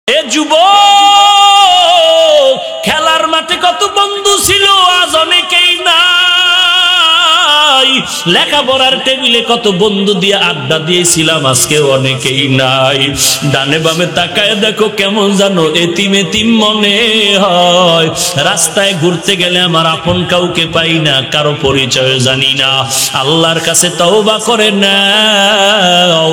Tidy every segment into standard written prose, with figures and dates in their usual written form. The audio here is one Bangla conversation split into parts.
এ যুবক, খেলার মাঠে কত বন্ধু ছিল, আজ অনেকেই নাই। লেখাপড়ার টেবিলে কত বন্ধু দিয়ে আড্ডা দিয়েছিলাম, আজকে অনেকেই নাই। ডানে বামে তাকায় দেখো কেমন জানো এতিম এতিম মনে হয়। রাস্তায় ঘুরতে গেলে আমার আপন কাউকে পাই না, কারো পরিচয় জানি না। আল্লাহর কাছে তওবা করে নাও।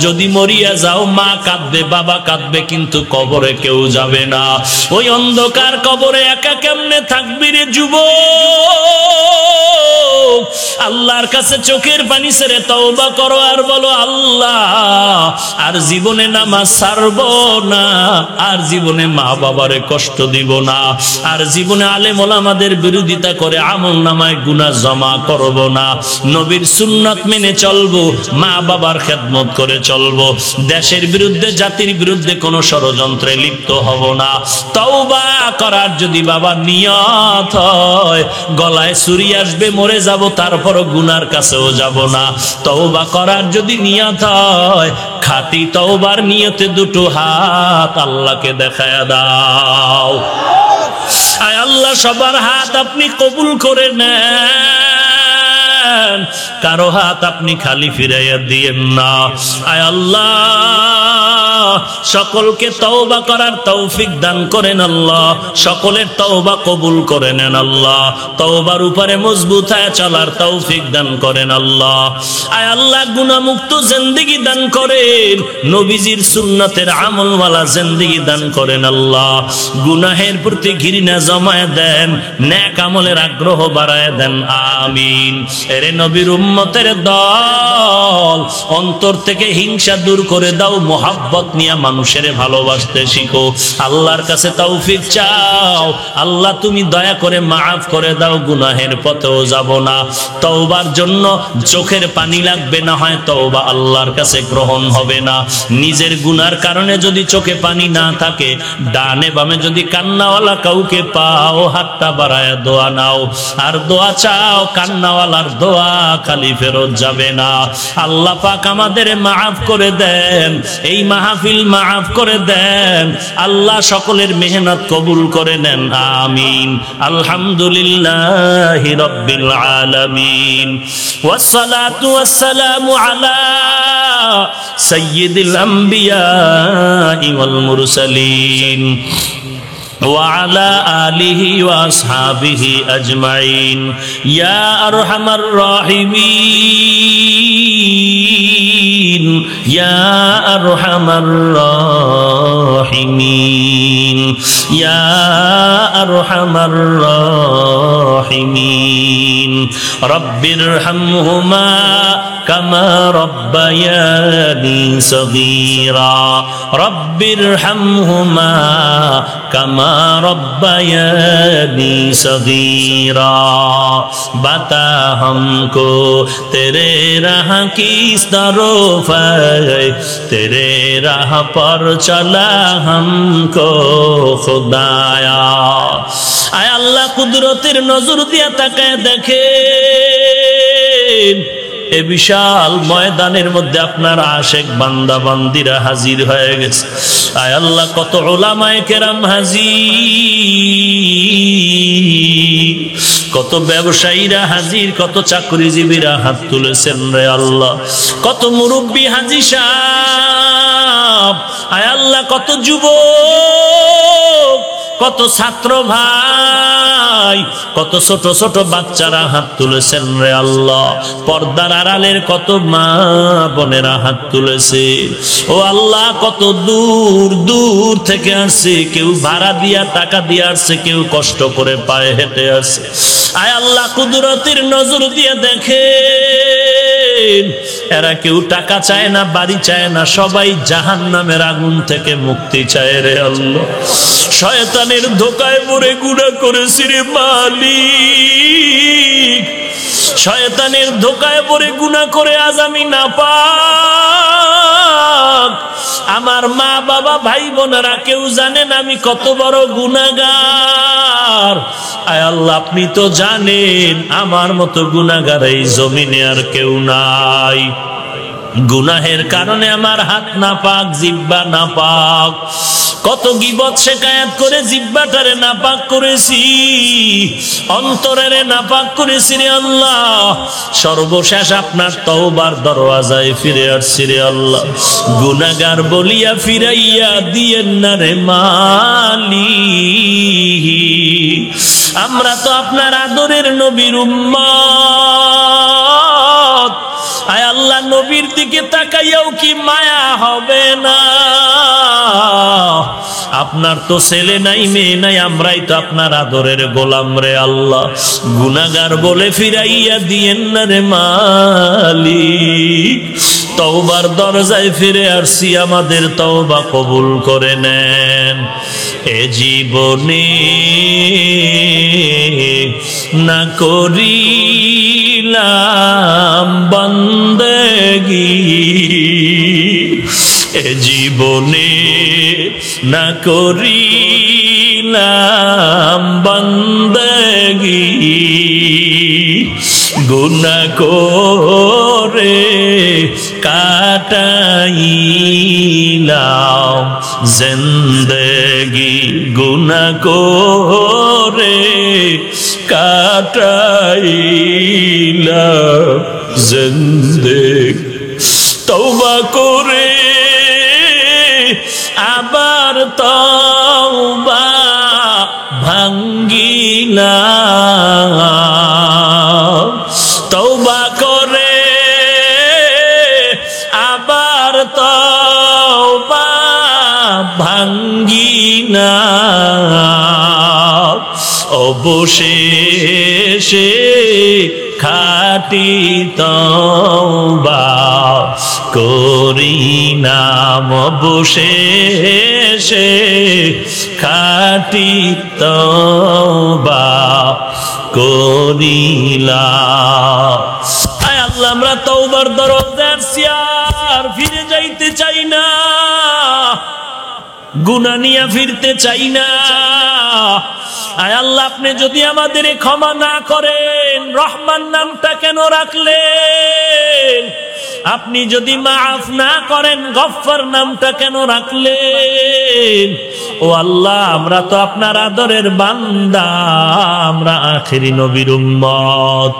যদি মরিয়া যাও মা কাঁদবে, বাবা কাঁদবে, কিন্তু কবরে কেউ যাবে না। ওই অন্ধকার কবরে একা কেমনে থাকবি রে যুবক? আল্লাহর কাছে চোখের পানি ছেড়ে তওবা করো আর বলো, আল্লাহ আর জীবনে নামাজ ছাড়বো না, আর জীবনে মা বাবারে কষ্ট দিব না, আর জীবনে আলেম ওলামাদের বিরোধিতা করে আমল নামায় গুনাহ জমা করব না। নবীর সুন্নাত মেনে চলবো, মা বাবার খেদমত করে চলবো, দেশের বিরুদ্ধে জাতির বিরুদ্ধে কোনো ষড়যন্ত্রে লিপ্ত হব না। তওবা করার যদি বাবা নিয়ত হয়, গলায় ছুরি আসবে মরে যাব, তারপরও গুনার কাছেও যাব না। তওবা করার যদি নিয়ত হয়, খাঁটি তওবার নিয়তে দুটো হাত আল্লাহকে দেখায়া দাও। আয় আল্লাহ, সবার হাত আপনি কবুল করে নেন, কারো হাত আপনি খালি ফিরাইয়া দিয়েন না। আয় আল্লাহ, সকলকে তওবা করার তৌফিক দান করেন আল্লাহ, সকলের তওবা কবুল করে নেন আল্লাহ, তওবার উপরে মজবুত হয়ে চলার তৌফিক দান করেন আল্লাহ। আয় আল্লাহ, গুনাহমুক্ত জিন্দেগি দান করেন, নবীজির সুন্নাতের আমলওয়ালা জিন্দেগি দান করেন আল্লাহ। গুনাহের প্রতি ঘৃণা জমায় দেন, নেক আমলের আগ্রহ বাড়ায় দেন, আমিন। এরে নবীর উম্মতের দল, অন্তর থেকে হিংসা দূর করে দাও, মোহাব্বত নিয়ে মানুষের ভালোবাসতে শিখো। আল্লাহর কাছে তৌফিক চাও, আল্লাহ তুমি দয়া করে মাফ করে দাও, গুনাহের পথেও যাব না। তওবার জন্য চোখের পানি লাগবে, না হয় তওবা আল্লাহর কাছে গ্রহণ হবে না। নিজের গুনার কারণে যদি চোখে পানি না থাকে, ডানে বামে যদি কান্নাওয়ালা কাউকে পাও, হাতটা বাড়ায় দোয়া নাও, আর দোয়া চাও, কান্নাওয়ালার দোয়া খালি ফেরত যাবে না। আল্লাহ পাক আমাদের মাফ করে দেন, এই মাহফিল মাফ করে দেন আল্লাহ, সকলের মেহনত কবুল করে নেন, আমিন। আলহামদুলিল্লাহি রাব্বিল আলামিন, ওয়াসসালাতু ওয়াসসালামু আলা সাইয়্যিদিল আমবিয়া ওয়াল মুরসালিন وعلى آله وأصحابه أجمعين يا أرحم الراحمين يا أرحم الراحمين يا أرحم الراحمين رب ارحمهما كما ربياني صغيرا رب ارحمهما كما ربياني صغيرا बता हमको तेरे राह की तरफ तेरे राह पर चला हमको खुदाया आय अल्लाह कुदरतेर नजर दिया ताकाय देखें এ বিশাল ময়দানের মধ্যে আপনার আশেক বান্দা বান্দিরা হাজির হয়ে গেছে। আয় আল্লাহ, কত উলামায়ে কেরাম হাজির, কত ব্যবসায়ীরা হাজির, কত চাকরিজীবীরা হাত তুলেছেন রে আল্লাহ, কত মুরব্বী হাজী সাহেব, আয় আল্লাহ, কত যুবক, কত ছাত্র ভাই, কত ছোট ছোট বাচ্চারা হাত তুলেছেন রে আল্লাহ, পর্দার আড়ালের কত মা বোনেরা হাত তুলেছে। ও আল্লাহ, কত দূর দূর থেকে আসছে, কেউ ভাড়া দিয়া টাকা দিয়ে আসছে, কেউ কষ্ট করে পায়ে হেঁটে আসছে। আয় আল্লাহ, কুদরতের নজর দিয়ে দেখেন, এরা কেউ টাকা চায় না, বাড়ি চায় না, সবাই জাহান্নামের আগুন থেকে মুক্তি চায় রে আল্লাহ। শয়তানের ধোকায় পড়ে গুনাহ করেছি রে মালিক, শয়তানের ধোকায় পড়ে গুনাহ করে আজ আমি নাপাক। আমার মা বাবা ভাই বোনেরা কেউ জানেন আমি কত বড় গুনাহগার। আয় আল্লাহ, আপনি তো জানেন আমার মতো গুনাহগার এই জমিনে আর কেউ নাই। গুনাহের কারণে আমার হাত নাপাক, জিহ্বা নাপাক। কত গীবত শিকায়াত করে জিহ্বাটারে নাপাক করেছি, অন্তরেরে নাপাক করেছি রে আল্লাহ। সর্বশেষ আপনার তওবার দরওয়াজায় ফিরে আসছি রে আল্লাহ। গুনাহগার বলিয়া ফিরাইয়া দিয়েন না রে মালিক। আমরা তো আপনার আদরের নবীর উম্মত। আয় আল্লাহ, নবীর দিকে তাকাইয়াও কি মায়া হবে না? আপনার তো ছেলে নাই, মেয়ে নাই, আমরাই তো আপনার আদরের গোলাম রে আল্লাহ। গুনাহগার বলে ফিরাইয়া দিয়েন না রে মালিক। তওবার দরজায় ফিরে আসছি, আমাদের তওবা কবুল করে নেন। এ জীবনে না করিলাম বন্দেগী, এ জীবনে না করিলাম বন্দেগী, গুনাহ করে কাটাইলাম জিন্দেগি, গুনাহ করে কাটাইলাম জিন্দেগি। তওবা করে আবার তওবা ভাঙ্গিলাম, তওবা করে আবার তওবা ভাঙ্গিলাম। অবশেষে খাঁটি তওবা করিলাম, অবশেষে খাঁটি তওবা করিলাম। আয় আল্লাহ, আমরা তওবার দরজায় আসছি, আর ফিরে যাইতে চাই না, গুনাহ নিয়ে ফিরতে চাই না। আয় আল্লাহ, আপনি যদি আমাদের ক্ষমা না করেন, রহমান নামটা কেন রাখলেন? আপনি যদি মাফ না করেন, গফফার নামটা কেন রাখলেন? ও আল্লাহ, আমরা তো আপনার আদরের বান্দা, আমরা আখেরি নবীর উম্মত।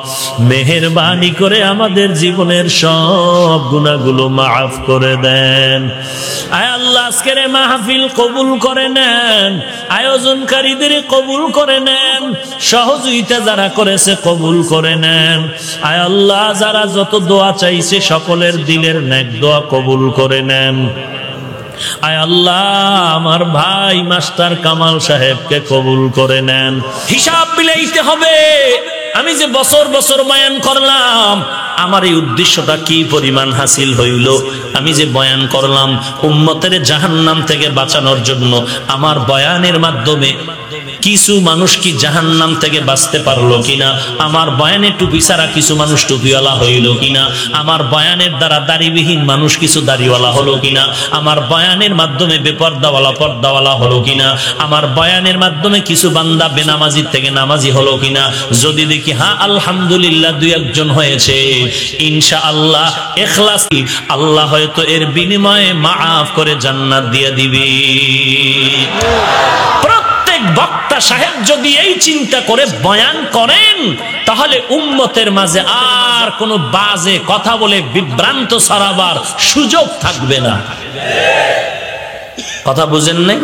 মেহেরবানি করে আমাদের জীবনের সব গুনাহগুলো মাফ করে দেন। আয় আল্লাহ, আজকের মাহফিল কবুল করে নেন, আয়োজনকারীদের কবুল করে নেন, সহযোগিতা যারা করেছে কবুল করে নেন। আয় আল্লাহ, যারা যত দোয়া চাইছে সকলের দিলের নেক দোয়া কবুল করে নেন। আয় আল্লাহ, আমার ভাই মাস্টার কামাল সাহেবকে কবুল করে নেন। হিসাব মিলাইতে হবে, আমি যে বছর বছর বয়ান করলাম, আমার এই উদ্দেশ্যটা কি পরিমাণ হাসিল হইল? আমি যে বয়ান করলাম উম্মতের জাহান্নাম থেকে বাঁচানোর জন্য, আমার বয়ানের মাধ্যমে কিছু মানুষ কি জাহান্নাম থেকে বাঁচতে পারলো কিনা? আমার বয়ানে টুপি ছাড়া কিছু মানুষ টুপিওয়ালা হইল কিনা? আমার বয়ানের দ্বারা দাড়িবিহীন মানুষ কিছু দাড়িওয়ালা হলো কিনা? আমার বয়ানের মাধ্যমে বেপর্দাওয়ালা পর্দাওয়ালা হলো কিনা? আমার বয়ানের মাধ্যমে কিছু বান্দা বেনামাজি থেকে নামাজি হলো কিনা? যদি দেখি হ্যাঁ আলহামদুলিল্লাহ দুই একজন হয়েছে, ইনশাআল্লাহ ইখলাস, আল্লাহ হয়তো এর বিনিময়ে মাফ করে জান্নাত দিয়ে দিবে। বক্তা সাহেব যদি এই চিন্তা করে বয়ান করেন, তাহলে উম্মতের মাঝে আর কোন বাজে কথা বলে বিভ্রান্ত ছড়াবার সুযোগ থাকবে না। কথা বুঝেন নাই?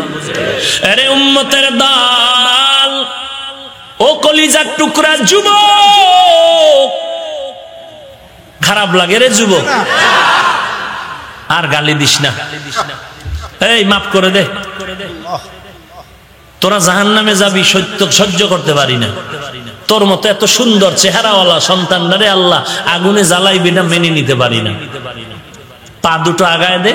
আরে উম্মতের দল, ও কলিজার টুকরা যুবক, খারাপ লাগে রে যুবক, আর গালি দিস না, এই মাফ করে দে, তোরা জাহান্নামে যাবি, সহ্য করতে পারি না। তোর মতো এত সুন্দর চেহারাওয়ালা সন্তানরে আল্লাহ আগুনে জ্বালাইবি না, মেনে নিতে পারি না। পা দুটো আগায় দে,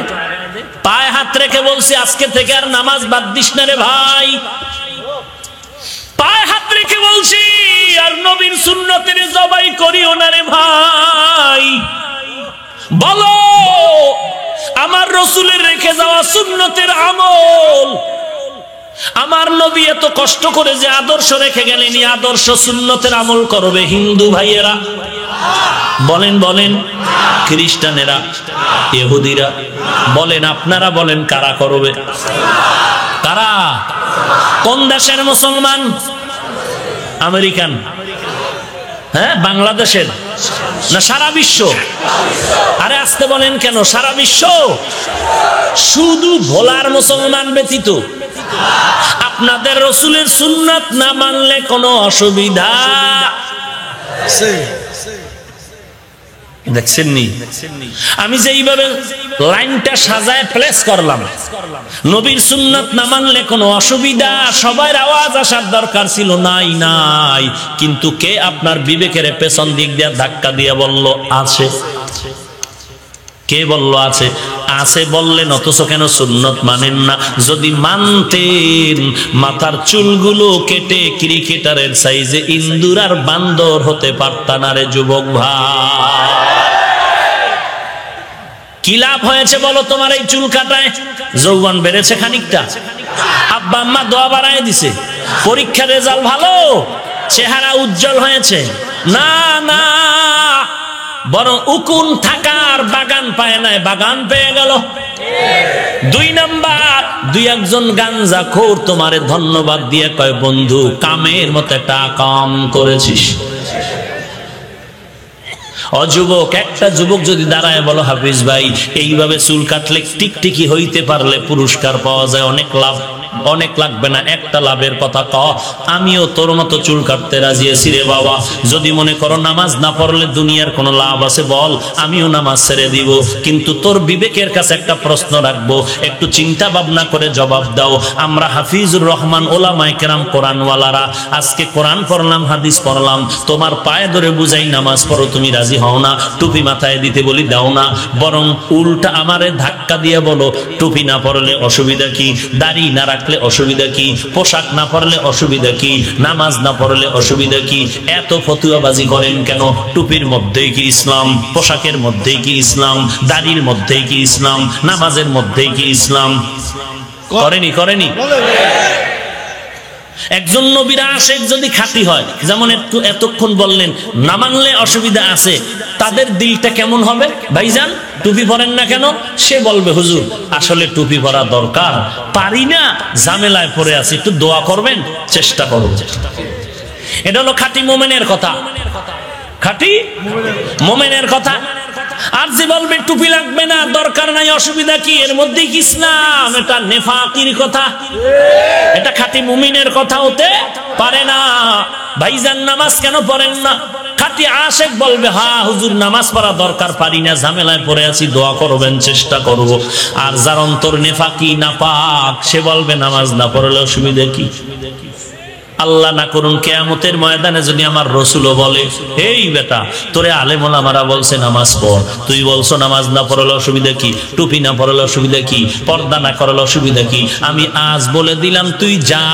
পায়ে হাত রেখে বলছি আজকে থেকে আর নামাজ বাদ দিস না রে ভাই। পায়ে হাত রেখে বলছি আর নবীর সুন্নতের জবাই করিও না রে ভাই। বলো আমার রসুলের রেখে যাওয়া সুন্নতের আমল, আমার নবী এত কষ্ট করে যে আদর্শ রেখে গেলেন, আদর্শ সুন্নতের আমল করবে হিন্দু ভাইয়েরা, বলেন বলেন। খ্রিস্টানেরা, ইহুদিরা, বলেন আপনারা বলেন কারা করবে? কারা? কোন দেশের মুসলমান? আমেরিকান? হ্যাঁ, বাংলাদেশের না সারা বিশ্ব? আরে আসতে বলেন কেন? সারা বিশ্ব, শুধু ভোলার মুসলমান ব্যতীত। আপনাদের রসুলের সুন্নাত না মানলে কোনো অসুবিধা? দেখছেন নি আমি যে এইভাবে লাইনটা সাজায় প্লেস করলাম, নবীর সুন্নাত না মানলে কোনো অসুবিধা? সবার আওয়াজ আসার দরকার ছিল, নাই নাই। কিন্তু কে আপনার বিবেকের পেছন দিক দিয়ে ধাক্কা দিয়ে বলল আছে? কে বলল আছে? আছে বললেন, অথচ কেন সুন্নত মানেন না? যদি মানতেন মাথার চুলগুলো কেটে ক্রিকেটারের সাইজে ইন্দুর আর বান্দর হতে পারতাম না রে যুবক ভাই। কি লাভ হয়েছে বলো তোমার এই চুল কাটায়? যৌবন বেড়েছে খানিকটা, আব্বা আম্মা দোয়া বাড়ায় দিছে, পরীক্ষার রেজাল্ট ভালো, চেহারা উজ্জ্বল হয়েছে? না না, বরং উকুন থাকার বাগান পায় নাই, বাগান পেয়ে গেল। দুই নাম্বার, দুই একজন গাঞ্জাখোর তোমারে ধন্যবাদ দিয়ে কয়, বন্ধু কামের মতো একটা কাম করেছিস। অযুবক, একটা যুবক যদি দাঁড়ায় বলো, হাফিজ ভাই এইভাবে চুল কাটলে টিকটিকি হইতে পারলে পুরস্কার পাওয়া যায়, অনেক লাভ, অনেক লাগবে না, একটা লাভের কথা ক, আমিও তোর মতো চুল কাটতে রাজি আছি রে বাবা। যদি মনে করো নামাজ না পড়লে দুনিয়ার কোনো লাভ আছে, বল, আমিও নামাজ ছেড়ে দিব। কিন্তু তোর বিবেকের কাছে একটা প্রশ্ন রাখবো, একটু চিন্তা ভাবনা করে জবাব দাও। আমরা হাফিজুর রহমান ওলামায়ে কেরাম কোরআনওয়ালারা আজকে কোরআন পড়লাম, হাদিস পড়লাম, তোমার পায়ে ধরে বুঝাই নামাজ পড়ো, তুমি রাজি হও না, টুপি মাথায় দিতে বলি দাও না, বরং উল্টা আমারে ধাক্কা দিয়ে বলো টুপি না পড়লে অসুবিধা কি, দাড়ি না রাখলে অসুবিধা কি, পোশাক না পরলে অসুবিধা কি, নামাজ না পড়লে অসুবিধা কি? এত ফতুয়াবাজি করেন কেন? টুপির মধ্যেই কি ইসলাম? পোশাকের মধ্যেই কি ইসলাম? দাড়ির মধ্যেই কি ইসলাম? নামাজের মধ্যেই কি ইসলাম? করেনি করেনি? একজন নবীর আশিক যদি খাঁটি হয়, যেমন একটু এতক্ষণ বললেন না মানলে অসুবিধা আছে, তাদের দিলটা কেমন হবে? ভাইজান টুপি পরেন না কেন? সে বলবে, হুজুর আসলে টুপি পরা দরকার, পারি না, ঝামেলায় পড়ে আছি, একটু দোয়া করবেন, চেষ্টা করব। এটা হলো খাঁটি মোমেনের কথা, খাঁটি মোমেনের কথা। আর যে বলবে টুপি লাগবে না, দরকার নাই, অসুবিধা কি, এর মধ্যে কি ইসলাম? এটা নেফাকির কথা, এটা খাঁটি মুমিনের কথা হতে পারে না। ভাইজান নামাজ কেন পড়েন না? খাঁটি আশিক বলবে, হ্যাঁ হুজুর নামাজ পড়া দরকার, পারি না, ঝামেলায় পড়ে আছি, দোয়া করবেন, চেষ্টা করব। আর যার অন্তর নেফাকি নাপাক, সে বলবে নামাজ না পড়লে অসুবিধা কি? আল্লাহ না করুন কিয়ামতের ময়দানে যদি আমার রাসূলও বলে, এই বেটা তোরে আলেম ওলামারা বলছে নামাজ পড়, তুই বলছো নামাজ না পড়লে অসুবিধা কি, টুপি না পড়লে অসুবিধা কি, পর্দা না করলে অসুবিধা কি? আমি আজ বলে দিলাম তুই যা,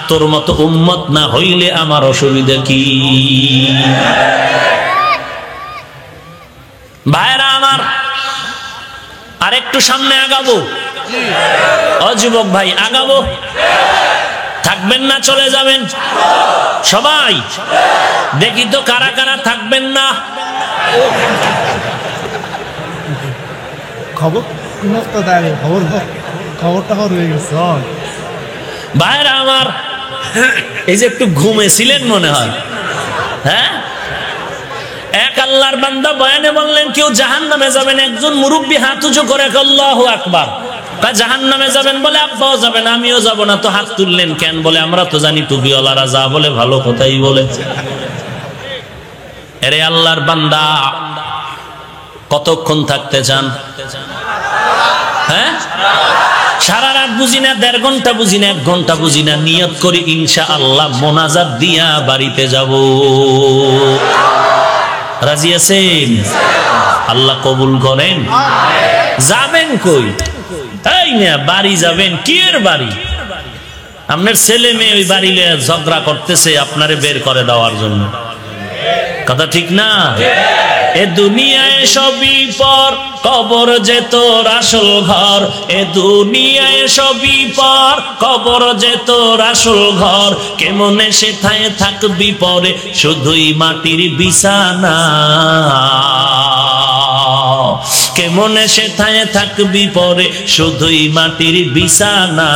তোর মতো উম্মত না হইলে আমার অসুবিধা কি? ভাইরা আমার, আর একটু সামনে আগাবো। অযুবক ভাই আগাবো, থাকবেন না চলে যাবেন? সবাই দেখি তো কারা কারা থাকবেন না। ভাইরা আমার, এই যে একটু ঘুমেছিলেন মনে হয়, হ্যাঁ? এক আল্লাহর বান্দা বয়ানে বললেন কেউ জাহান্নামে যাবেন, একজন মুরব্বী হাত উঁচু করে আল্লাহু আকবার, জাহান্নামে যাবেন বলে আব্বাও যাবেন, আমিও যাব না, তো হাত তুললেন কেন? বলে আমরা তো জানি টুপিওয়ালারা যা বলে ভালো কথাই বলে। এরে আল্লাহর বান্দা, কতক্ষণ থাকতে চান? হ্যাঁ, সারা রাত বুঝি না, 1.5 ঘন্টা বুঝি না, 1 ঘন্টা বুঝি না, নিয়ত করি ইনশাআল্লাহ মোনাজাত দিয়া বাড়িতে যাব। রাজি আছেন? আল্লাহ কবুল করেন। যাবেন কই? এই না বাড়ি যাবেন, কি এর বাড়ি? আপনার ছেলে মেয়ে ওই বাড়ি ঝগড়া করতেছে আপনারে বের করে দেওয়ার জন্য, কথা ঠিক না? এ দুনিয়ায় সবই পর, কবর যে তোর আসল ঘর। এ দুনিয়ায় সবই পর, কবর যে তোর আসল ঘর। কেমনে সেথায় থাকবি পরে, শুধুই মাটির বিছানা। কেমনে সেথায় থাকবি পরে, শুধুই মাটির বিছানা।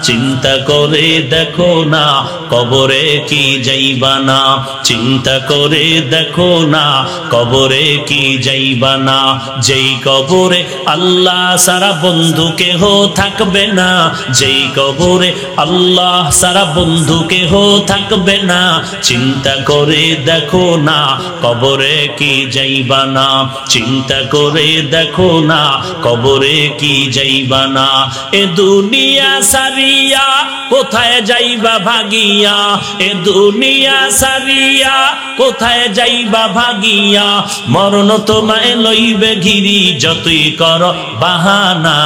চিন্তা করে দেখো না, কবরে কি যাইবা না। চিন্তা করে দেখো না, কবরে কি যাইবা না। যেই কবরে আল্লাহ সারা বন্ধু কেহ থাকবে না। যেই কবরে আল্লাহ সারা বন্ধু কেহ থাকবে না। চিন্তা করে দেখো না, কবরে কি যাইবা না। চিন্তা করে দেখো না, কবরে কি যাইবা না। এ দুনিয়া সারিয়া কোথায় যাইবা ভাগিয়া। এ দুনিয়া সারিয়া কোথায় যাইবা ভাগিয়া। মরণ তোমায় লইবে ঘিরি, যতই কর বাহানা।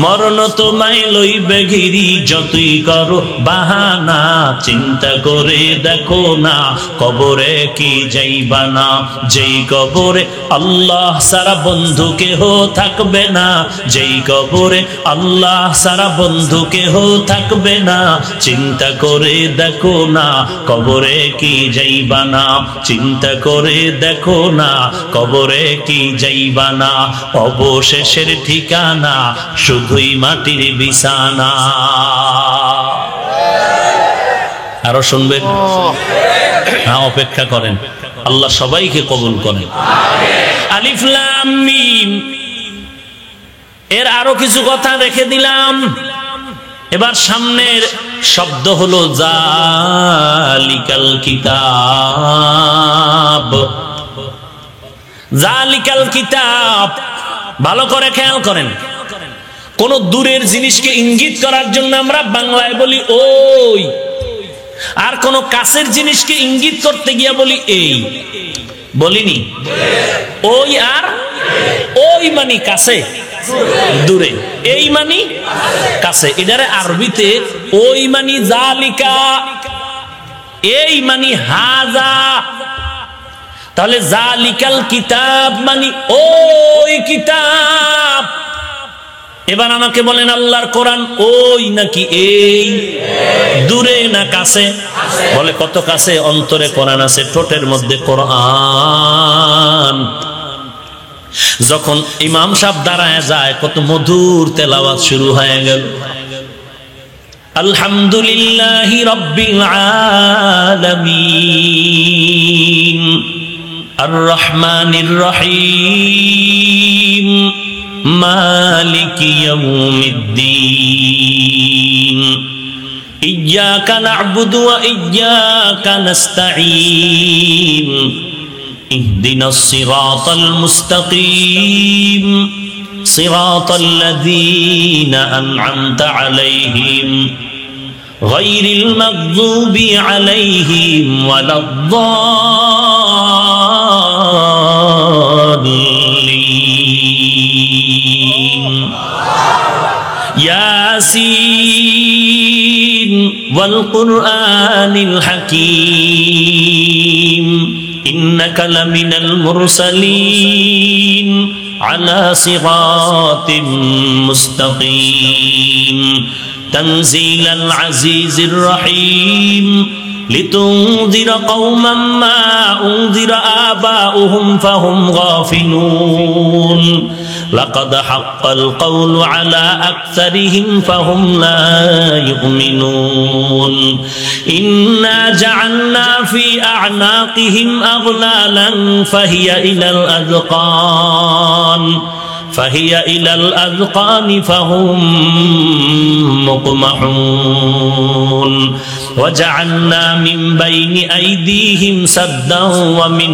মরণ তোমায় লইবে ঘিরি, যতই করো বাহানা। চিন্তা করে দেখো না, কবরে কি যাইবা না। যেই কবরে আল্লাহ সারা বন্ধু কেহ থাকবে না। যেই কবরে আল্লাহ সারা বন্ধু কেহ থাকবে না। চিন্তা করে দেখো না, কবরে কি যাইবা না। চিন্তা করে দেখো না, কবরে কি যাইবা না। অবশেষের ঠিকানা শুধুই মাটির বিছানা। আরো শুনবেন? হ্যাঁ, অপেক্ষা করেন, আল্লাহ সবাইকে কবুল করেন। আলিফ লাম মিম, এর আরো কিছু কথা রেখে দিলাম। এবার সামনের শব্দ হলো জালিকাল কিতাব। জালিকাল কিতাব, ভালো করে খেয়াল করেন। কোন দূরের জিনিসকে ইঙ্গিত করার জন্য আমরা বাংলায় বলি ওই, আর কোন কাছের জিনিসকে ইঙ্গিত করতে গিয়ে বলি এই। বলিনি? ওই আর ওই মানি কাছে, দূরে। এই মানি কাছে। এটারে আরবিতে ওই মানি জালিকা, এই মানি হাজা। তাহলে জালিকাল কিতাব মানি ওই কিতাব। এবার আমাকে বলেন, আল্লাহর কোরআন ওই নাকি এই? দূরে না কাছে? বলে কত কাছে। অন্তরে কোরআন আছে, ঠোঁটের মধ্যে কোরআন। যখন ইমাম সাহেব দাঁড়ায় যায়, কত মধুর তেলাওয়াত শুরু হয়ে গেল। আলহামদুলিল্লাহি রাব্বিল আলামিন আর রহমানির রহিম মালিকি ইয়াউমিদ্দিন ইয়্যাকা না'বুদু ওয়া ইয়্যাকা নাস্তাঈন ইহদিনাস সিরাতাল মুস্তাকিম সিরাতাল লাযীনা আন'আমতা আলাইহিম গায়রিল মাগযুবি আলাইহিম ওয়ালাদ-দাল্লিন। ইয়াসিন ওয়াল কুরআনিল হাকীম ইন্নাকা লামিনাল মুরসালিন আলা সিরাতিম মুস্তাকিম তানজিলাল আজিজির রহিম লিতুনযিরা কওমান মা উনযিরা আবাউহুম ফাহুম গাফিলুন লাকাদ হাক্কাল কওলু আলা আকসারিহিম ফাহুম লা ইউমিনুন ইন্না জাআলনা ফি আ'নাকিহিম আগলালান ফাহিয়া ইলাল আযকান فهم مقمحون وجعلنا من بين أيديهم سدا ومن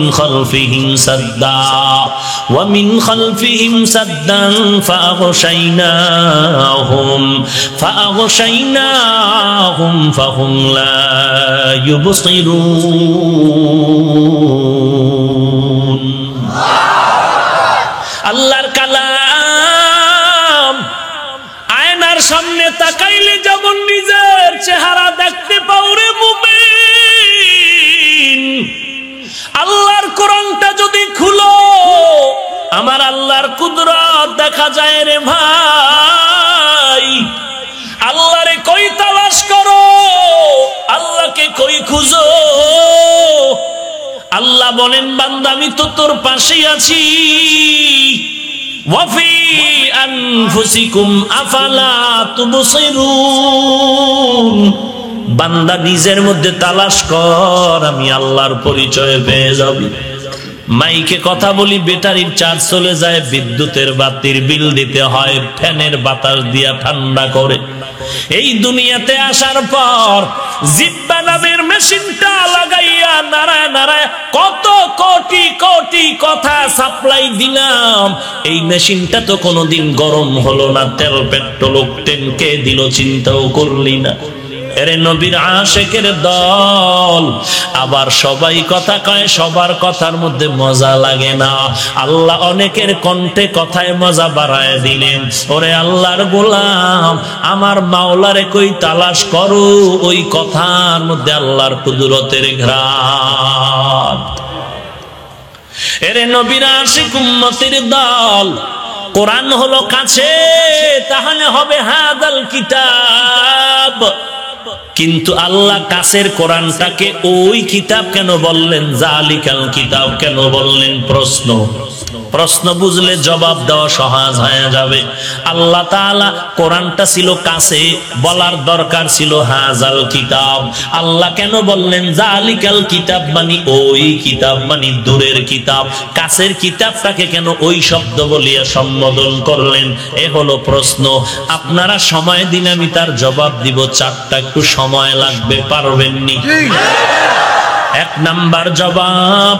خلفهم سدا فأغشيناهم فهم لا يبصرون। আল্লাহর কালাম আয়নার সামনে তাকাইলে যেমন নিজের চেহারা দেখতে পাও রে মুমিন, আল্লাহর কোরআনটা যদি খুলো আমার আল্লাহর কুদরত দেখা যায় রে ভাই। আল্লাহরে কই তালাশ করো, আল্লাহকে কই খুঁজো। আল্লাহ বলেন বান্দা আমি তো তোর পাশেই আছি। ওয়াফি আনফুসিকুম আফালা তুবসিরুন। বান্দা নিজের মধ্যে তালাশ কর, আমি আল্লাহর পরিচয় পেয়ে যাবি। মাইকে কথা বলি, ব্যাটারির চার্জ চলে যায়, বিদ্যুতের বাতির বিল দিতে হয়, ফ্যানের বাতাস দিয়া ঠান্ডা করে। এই দুনিয়াতে আসার পর জিব্বা নামের মেশিনটা লাগাইয়া নাড়ায় নাড়ায় কত কোটি কোটি কথা সাপ্লাই দিলাম, এই মেশিনটা তো কোনোদিন গরম হলো না। তেল পেট্রোল অক্টেন কে দিল চিন্তাও করলি না। এরে নবীর আশেকের দল, আবার সবাই কথা কয়, সবার কথার মধ্যে মজা লাগে না। আল্লাহ অনেকের কণ্ঠে কথায় মজা বাড়ায় দিলেন। ওরে আল্লাহর গোলাম, আমার মাওলারে কই তালাশ করো, ওই কথার মধ্যে আল্লাহর কুদরতের ঘ্রাণ। এরে নবীর আশিক উম্মতের দল, কোরআন হলো কাছে, তাহলে হবে হাদাল কিতাব। কিন্তু আল্লাহ কাছের কোরআনটাকে ওই কিতাব কেন বললেন, জালিকাল কিতাব কেন বললেন? প্রশ্ন বুঝলে জবাব দেওয়া সহজ হয়ে যাবে। আল্লাহ তাআলা কোরআনটা ছিল কাছে, বলার দরকার ছিল হাজাল কিতাব। আল্লাহ কেন বললেন জালিকাল কিতাব, মানে ওই কিতাব, মানে দূরের কিতাব? কাছের কিতাবটাকে কেন ওই শব্দ বলিয়া সম্বোধন করলেন? এ হলো প্রশ্ন। আপনারা সময় দিন, আমি তার জবাব দিব। চারটা, একটু সময় লাগবে, পারবেননি? এক নাম্বার জবাব,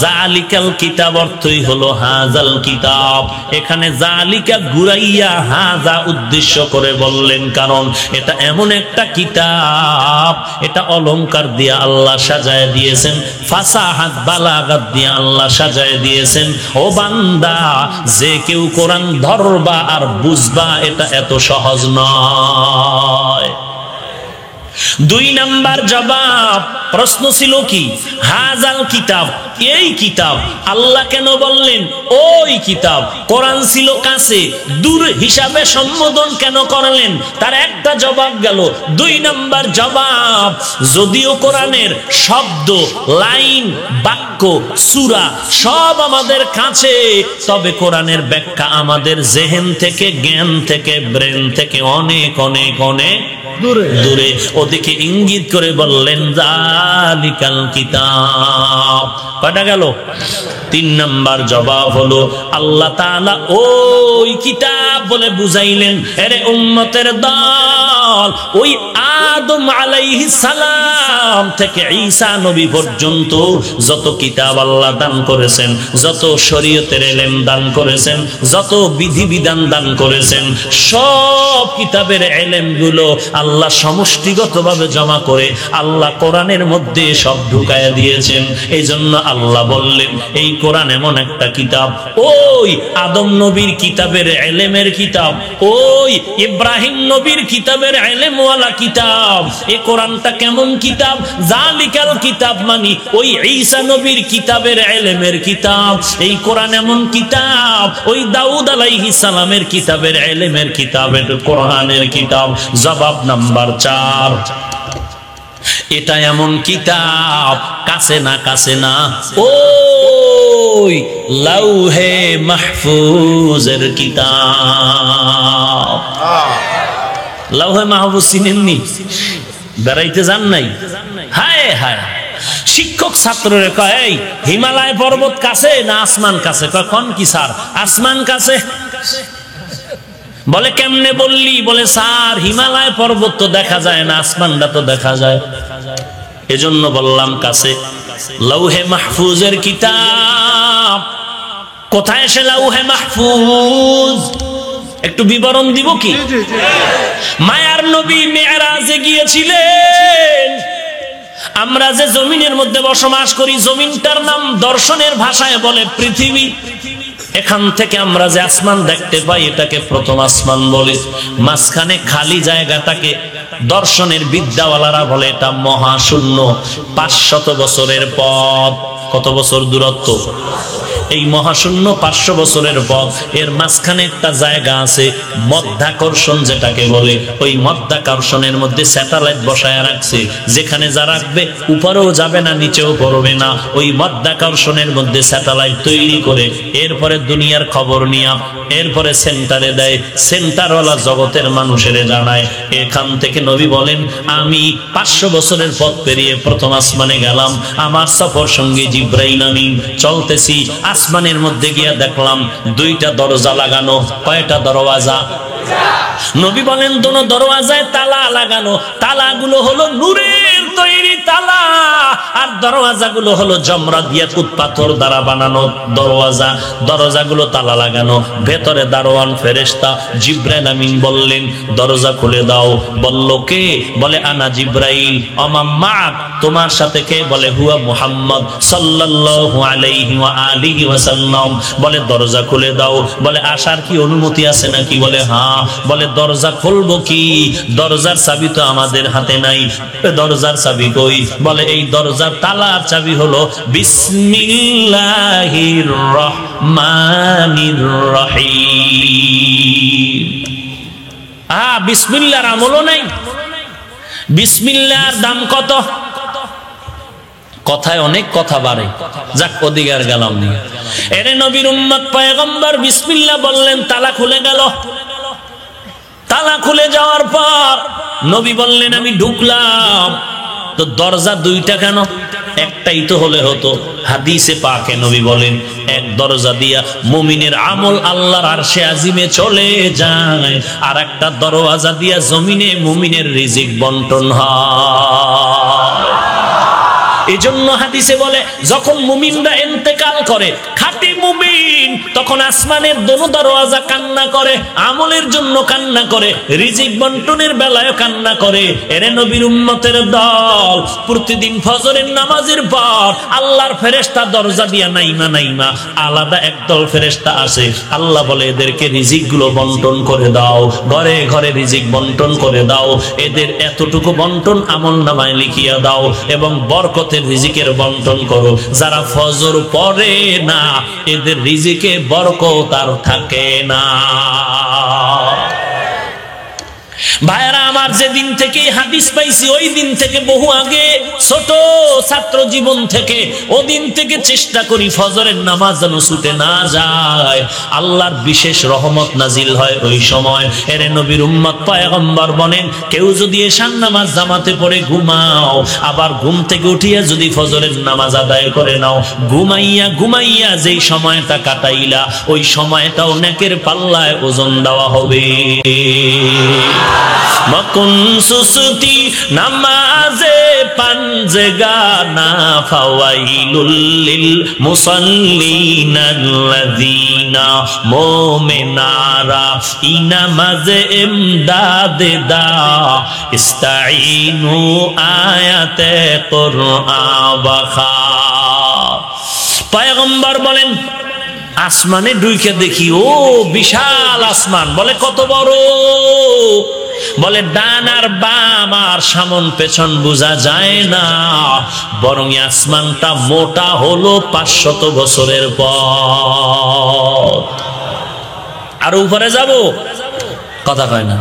জালিকাল কিতাব অর্থই হলো হাজাল কিতাব। এখানে জালিকা ঘুরাইয়া হাজা উদ্দেশ্য করে বললেন, কারণ এটা এমন একটা কিতাব, এটা অলংকার দিয়ে আল্লাহ সাজায় দিয়েছেন, ফাসাহাত বালাগাত দিয়ে আল্লাহ সাজায় দিয়েছেন। ও বান্দা, যে কেউ কোরআন ধরবা আর বুঝবা, এটা এত সহজ নয়। দুই নাম্বার জবাব, প্রশ্ন ছিল কি? হাজাল কিতাব, এই কিতাব। আল্লাহ কেন বললেন ওই কিতাব? কোরআন ছিল কাছে, দূর হিসাবে সম্বোধন কেন করলেন? তার একটা জবাব গেল। দুই নাম্বার জবাব, যদিও কোরআনের শব্দ, লাইন, বাক্য, সূরা সব আমাদের কাছে, তবে কোরআনের ব্যাখ্যা আমাদের জেহেন থেকে, জ্ঞান থেকে, ব্রেন থেকে অনেক অনেক অনেক দূরে। ওদিকে ইঙ্গিত করে বললেন জালিকাল কিতাব। কয়টা গেল? তিন নাম্বার জবাব হলো আল্লাহ তাআলা ওই কিতাব বলে বুঝাইলেন। আরে উম্মতের দল, ওই আদম আলাইহিস সালাম থেকে ঈসা নবী পর্যন্ত যত কিতাব আল্লাহ দান করেছেন, যত শরীয়তের ইলম দান করেছেন, যত বিধিবিধান দান করেছেন, সব কিতাবের ইলমগুলো আল্লাহ সমষ্টিগতভাবে জমা করে আল্লাহ কোরআনের মধ্যে সব ঢুকায়া দিয়েছেন। এই জন্য আল্লাহ বললেন এই কোরআন এমন একটা কিতাব, ওই আদম নবীর কিতাবের ইলমের কিতাব, ওই ইব্রাহিম নবীর কিতাবের ইলমওয়ালা কিতাব। এই কোরআনটা কেমন কিতাব? জালিকাল কিতাব, মানে ওই ঈসা নবীর কিতাবের ইলমের কিতাব। এই কোরআন এমন কিতাব, ওই দাউদ আলাইহিস সালামের কিতাবের ইলমের কিতাবের কোরআনের কিতাব। জবাব নাম্বার 4, এটা এমন কিতাব, কাছে না, কাছে না, ওই লাউহে মাহফুজের কিতাব। লাউহে মাহফুজ চিনেননি? বেড়াইতে যান নাই? হায় হায়, শিক্ষক ছাত্ররে কয় এই হিমালয় পর্বত কাছে না আসমান কাছে? কয় কোন কি স্যার? আসমান কাছে। বলে কেমনে বললি? বলে স্যার হিমালয় পর্বত তো দেখা যায় না, আসমানটা তো দেখা যায়, এজন্য বললাম কাছে। লাউহে মাহফুজের কিতাব। কোথায় সে লাউহে মাহফুজ? একটু বিবরণ দিব কি? মায়ার নবী মেরাজে গিয়েছিলেন। আমরা যে জমিনের মধ্যে বসবাস করি, জমিনটার নাম দর্শনের ভাষায় বলে পৃথিবী। এখান থেকে আমরা যে আসমান দেখতে পাই, এটাকে প্রথম আসমান বলে। মাঝখানে খালি জায়গাটাকে দর্শনের বিদ্যাওয়ালারা বলে এটা মহাশূন্য। 500 বছরের পথ। কত বছর দূরত্ব? এই মহাশূন্য 500 বছরের পথ। এর মাঝখানে একটা জায়গা আছে মধ্যাকর্ষণ যেটাকে বলে, ওই মধ্যাকর্ষণের মধ্যে স্যাটেলাইট বসায় রাখছে, যেখানে যা রাখবে উপরেও যাবে না নিচেও পড়বে না। ওই মধ্যাকর্ষণের মধ্যে স্যাটেলাইট তৈরি করে এরপরে দুনিয়ার খবর নিয়া এরপরে সেন্টারে দেয়, সেন্টারওয়ালা জগতের মানুষের জানায়। এখান থেকে নবী বলেন, আমি 500 বছরের পথ পেরিয়ে প্রথম আসমানে গেলাম, আমার সফর সঙ্গী জিব্রাইল আমিন, চলতেছি। আসমানের মধ্যে গিয়া দেখলাম 2টা দরজা লাগানো। কয়টা দরওয়াজা? নবী বলেন দোনো দরওয়াজায় তালা লাগানো। তালাগুলো হলো নূরের তৈরি তালা, আর দরওয়াজাগুলো হলো জমরাত ইয়াকুত পাথর দ্বারা বানানো দরওয়াজা। দরজাগুলো তালা লাগানো, ভেতরে দারোয়ান ফেরেশতা জিব্রাইল আমিন বললেন, দরজা খুলে দাও। বলল কে? বলে আনা জিব্রাইল। অমাম্মা, তোমার সাথে কে? বলে হুয়া মুহাম্মদ সাল্লাল্লাহু আলাইহি ওয়া আলিহি ওয়াসাল্লাম। বলে দরজা খুলে দাও। বলে আসার কি অনুমতি আছে নাকি? বলে হ্যাঁ। বলে দরজা খুলবো কি? দরজার চাবি তো আমাদের হাতে নাই। দরজার চাবি কই? বলে এই দরজার তালার চাবি হলো বিসমিল্লাহির রহমানির রহিম। বিসমিল্লাহর আমলও নাই। বিসমিল্লাহর দাম কত? কথায় অনেক কথা বাড়ে, যাক ওদিকে আর গেলাম না। এরে নবীর উম্মত পয়গম্বর বিসমিল্লাহ বললেন, তালা খুলে গেল। তালা খুলে যাওয়ার পর নবী বললেন, আমি ঢুকলাম। তো দরজা 2টা কেন? একটাই তো হলে হতো। হাদিসে পাকে নবী বলেন, এক দরজা দিয়া মুমিনের আমল আল্লাহর আরশে আজিমে চলে যায়, আর একটা দরওয়াজা দিয়া জমিনে মুমিনের রিজিক বন্টন হয়। এজন্য হাদিসে বলে, যখন মুমিনরা ইন্তেকাল করে, খাঁটি মুমিন, তখন আসমানের দোনো দরওয়াজা কান্না করে, আমলের জন্য কান্না করে, রিজিক বন্টনের বেলায় কান্না করে। এরে নবীর উম্মতের দল, প্রতিদিন ফজরের নামাজের পর আল্লাহর ফেরেশতা দরজা দিয়া নাইমা আলাদা একদল ফেরেশতা আসে। আল্লাহ বলে, এদেরকে রিজিক গুলো বন্টন করে দাও, ঘরে ঘরে রিজিক বন্টন করে দাও, এদের এতটুকু বন্টন আমল নামায় লিখিয়া দাও, এবং বরকত রিজিকের বন্টন করো। যারা ফজর পড়ে না, এদের রিজিকে বরকত আর থাকে না। ভাইরা আমার, যেদিন থেকে হাদিস পাইছি ওই দিন থেকে, বহু আগে ছোট ছাত্র জীবন থেকে, ওদিন থেকে চেষ্টা করি ফজরের নামাজ যেন ছুটে না যায়। আল্লাহর বিশেষ রহমত নাজিল হয় ওই সময়। এরে নবীর উম্মত পয়গম্বর বলেন, কেউ যদি এশার নামাজ জামাতে পড়ে ঘুমাও, আবার ঘুম থেকে উঠিয়া যদি ফজরের নামাজ আদায় করে নাও, ঘুমাইয়া যেই সময়টা কাটাইলা, ওই সময়টাও নেকের পাল্লায় ওজন দেওয়া হবে। মকুন সুসতি নামাজে পাঞ্জগানা ফাওয়াইলুল লিল মুসাল্লিনাল্লাযিনা মুমিনারা ইনামাজে ইমদাদে দা ইস্তাঈনু আয়াতে কুরআন ওয়াখা। পয়গম্বর বলেন, আসমানে ঢুকে দেখি, ও বিশাল আসমান। বলে কত বড়? বলে ডান আর বাম আর সামন পেছন বোঝা যায় না, বরং আসমানটা মোটা হলো 500 বছরের পথ। আর উপরে যাব, কথা কয় না।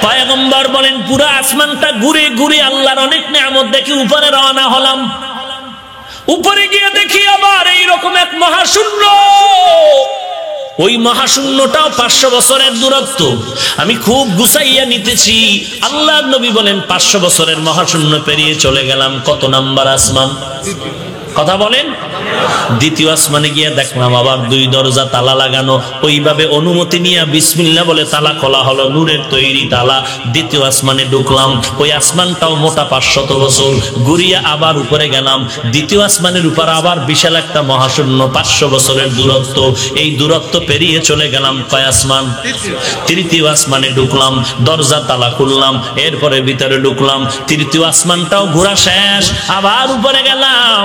পয়গম্বর বলেন, পুরো আসমানটা ঘুরে ঘুরে আল্লাহর অনেক নিয়ামত দেখি উপরে রওনা হলাম। উপরে গিয়ে দেখি আবার এইরকম এক মহাশূন্য। ওই মহাশূন্যটাও 500 বছরের দূরত্ব। আমি খুব গুছাইয়া নিতেছি। আল্লাহর নবী বলেন, 500 বছরের মহাশূন্য পেরিয়ে চলে গেলাম কত নাম্বার আসমান? কথা বলেন। দ্বিতীয় আসমানে গিয়ে দেখলাম আবার 2 দরজা তালা লাগানো। ওইভাবে অনুমতি নিয়ে বিসমিল্লাহ বলে তালা খোলা হলো, নূরের তৈরি তালা। দ্বিতীয় আসমানে ঢুকলাম। ওই আসমানটাও মোটা 500 বছর। ঘুরিয়া আবার উপরে গেলাম। দ্বিতীয় আসমানের উপর আবার বিশাল একটা মহাশূন্য, 500 বছরের দূরত্ব। এই দূরত্ব পেরিয়ে চলে গেলাম কয় আসমান? তৃতীয় আসমানে ঢুকলাম, দরজা তালা খুললাম, এরপরে ভিতরে ঢুকলাম। তৃতীয় আসমানটাও ঘোরা শেষ, আবার উপরে গেলাম।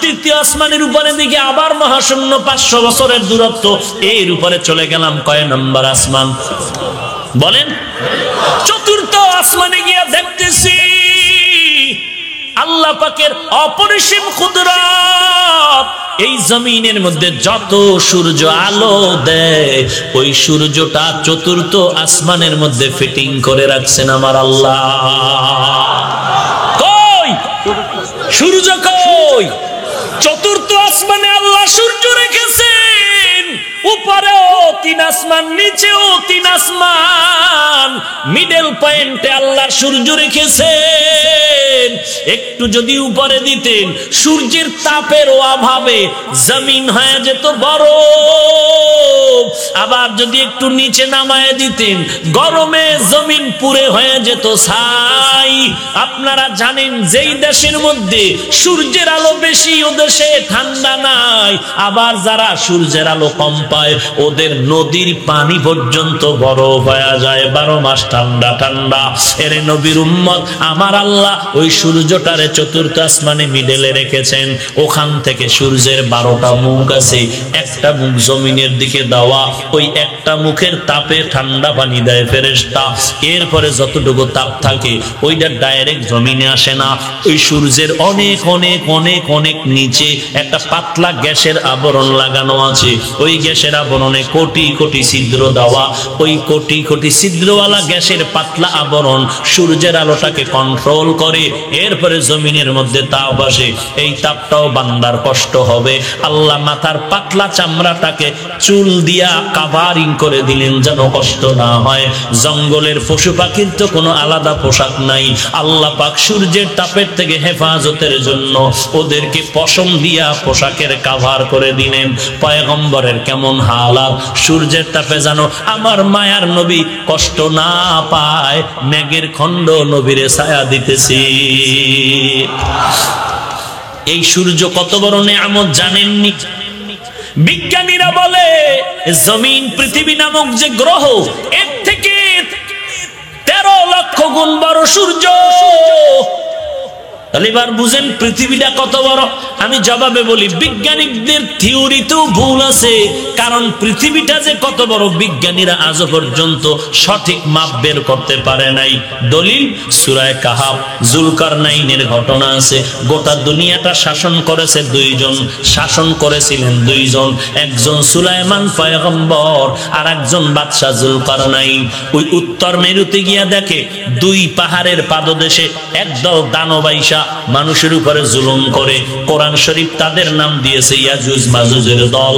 তৃতীয় আসমানের উপরে দিকে আবার মহাশূন্য, 500 বছরের দূরত্ব। এর উপরে চলে গেলাম কয় নম্বর আসমান? বলেন। চতুর্থ আসমানে গিয়া দেখতেছি আল্লাহ পাকের অপরিসীম কুদরত। এই জমিনের মধ্যে যত সূর্য আলো দেয়, ওই সূর্যটা চতুর্থ আসমানের মধ্যে ফিটিং করে রাখছেন আমার আল্লাহ। কই সূর্য? কই? চতুর্থ আসমানে আল্লাহ সূর্য রেখেছেন। উপরেও 3 আসমান, নিচেও 3 আসমান, মিডল পয়েন্টে আল্লাহ সূর্য রেখেছেন। একটু যদি উপরে দিতেন, সূর্যের তাপের অভাবে জমিন হয়ে যেত বরফ। আবার যদি একটু নিচে নামায় দিতেন, গরমে জমিন পুড়ে হয়ে যেত ছাই। আপনারা জানেন যেই দেশের মধ্যে সূর্যের আলো বেশি, ও দেশে ঠান্ডা নাই। আবার যারা সূর্যের আলো কম পায়, ওদের নদীর পানি পর্যন্ত বরফ হয়ে যায়, 12 মাস ঠান্ডা ঠান্ডা। এরে নবীর উম্মত, আমার আল্লাহ ওই সূর্যটারে চতুর্থ আসমানে মিডলে রেখেছেন। ওখান থেকে সূর্যের 12টা মুখ আছে, একটা মুখ জমিনের দিকে দেওয়া। ওই একটা মুখের তাপে ঠান্ডা পানি দেয় ফেরেশতা। এরপরে যতটুকু তাপ থাকে ওইটা ডাইরেক্ট জমিনে আসে না। ওই সূর্যের অনেক অনেক অনেক অনেক নিচে একটা পাতলা গ্যাসের আবরণ লাগানো আছে। ওই গ্যাসের আবরণে কোটি কোটি ছিদ্র দেওয়া। ওই কোটি কোটি ছিদ্রওয়ালা গ্যাসের পাতলা আবরণ সূর্যের আলোটাকে কন্ট্রোল করে। এরপরে জমিনের মধ্যে তাপ আসে। এই তাপটাও বান্দার কষ্ট হবে। আল্লাহ মাথার পাতলা চামড়াটাকে চুল দিয়া কাভারিং করে দিলেন যেন কষ্ট না হয়। জঙ্গলের পশু পাখির তো কোনো আলাদা পোশাক নাই। আল্লাহ পাক সূর্যের তাপের থেকে হেফাজতের জন্য ওদেরকে পশম দিয়া পোশাকের কাভার করে দিলেন। পয়গম্বরের কেমন হালাত, সূর্যের তাপে যেন আমার মায়ার নবী কষ্ট না পায়, মেঘের খণ্ড নবীরে ছায়া দিতেছি। এই সূর্য কত বড় নেয়ামত জানেননি? বিজ্ঞানীরা বলে জমিন পৃথিবী নামক যে গ্রহ, এর থেকে 13 লক্ষ গুণ বড় সূর্য। তাহলে এবার বুঝেন পৃথিবীটা কত বড়। আমি জবাবে বলি, বিজ্ঞানীদের থিওরিতেও ভুল আছে। কারণ পৃথিবীটা যে কত বড় বিজ্ঞানীরা আজও পর্যন্ত সঠিক মাপ বের করতে পারে নাই। দলিল সূরা কাহাফ, যুলকারনাইনের ঘটনা আছে। গোটা দুনিয়াটা শাসন করেছে 2 জন, শাসন করেছিলেন 2 জন। একজন সুলাইমান পয়গম্বর, আর একজন বাদশা যুলকারনাইন। ওই উত্তর মেরুতে গিয়া দেখে 2 পাহাড়ের পাদদেশে একদল দানব আইসা মানুষের উপরে জুলুম করে। কোরআন শরীফ তাদের নাম দিয়েছে ইয়াজুজ মাজুজের দল।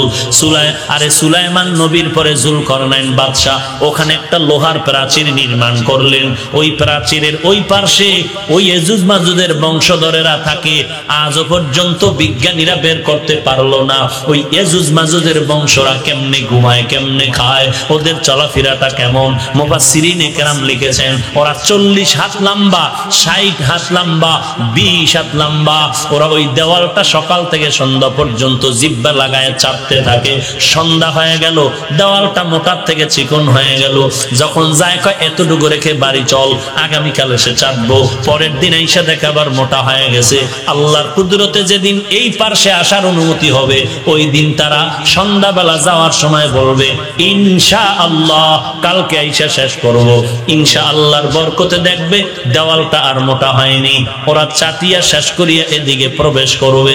সুলাইমান নবীর পরে যুলকারনাইন বাদশা ওখানে একটা লোহার প্রাচীর নির্মাণ করলেন। ওই প্রাচীরের ওই পার্শ্বে ওই ইয়াজুজ মাজুজের বংশধরেরা থাকে। আজও পর্যন্ত বিজ্ঞানীরা বের করতে পারলো না ওই ইয়াজুজ মাজুজের বংশরা কেমনে ঘুমায়, কেমনে খায়, ওদের চলাফেরাটা কেমন। মুফাসসিরিনে কেরাম লিখেছেন ওরা 40 হাত লম্বা, 60 হাত লম্বা, 20 হাত লম্বা। ওরা ওই দেওয়ালটা সকাল থেকে সন্ধ্যা পর্যন্ত জিহ্বা লাগায় চাপতে থাকে। সন্ধ্যা হয়ে গেল, দেওয়ালটা মোটার থেকে চিকন হয়ে গেল। যখন যায় কয় এতটুকু রেখে বাড়ি চল, আগামীকাল এসে চাপবো। পরের দিন এসে দেখে আবার মোটা হয়ে গেছে। আল্লাহর কুদরতে যেদিন এই পার্শ্বে আসার অনুমতি হবে, ওই দিন তারা সন্ধ্যাবেলা যাওয়ার সময় বলবে ইনশাআল্লাহ কালকে আইসা শেষ করব। ইনশাআল্লাহর বরকতে দেখবে দেওয়ালটা আর মোটা হয়নি। ওরা চাটিয়া শেষ করিয়া এদিকে প্রবেশ করবে।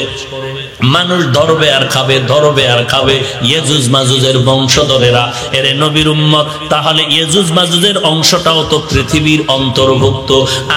মানুষ ধরবে আর খাবে, ধরবে আর খাবে। ইয়াজুজ মাজুজের বংশধরেরা, এরে নবীর উম্মত। তাহলে ইয়াজুজ মাজুজের অংশটাও তো পৃথিবীর অন্তর্ভুক্ত।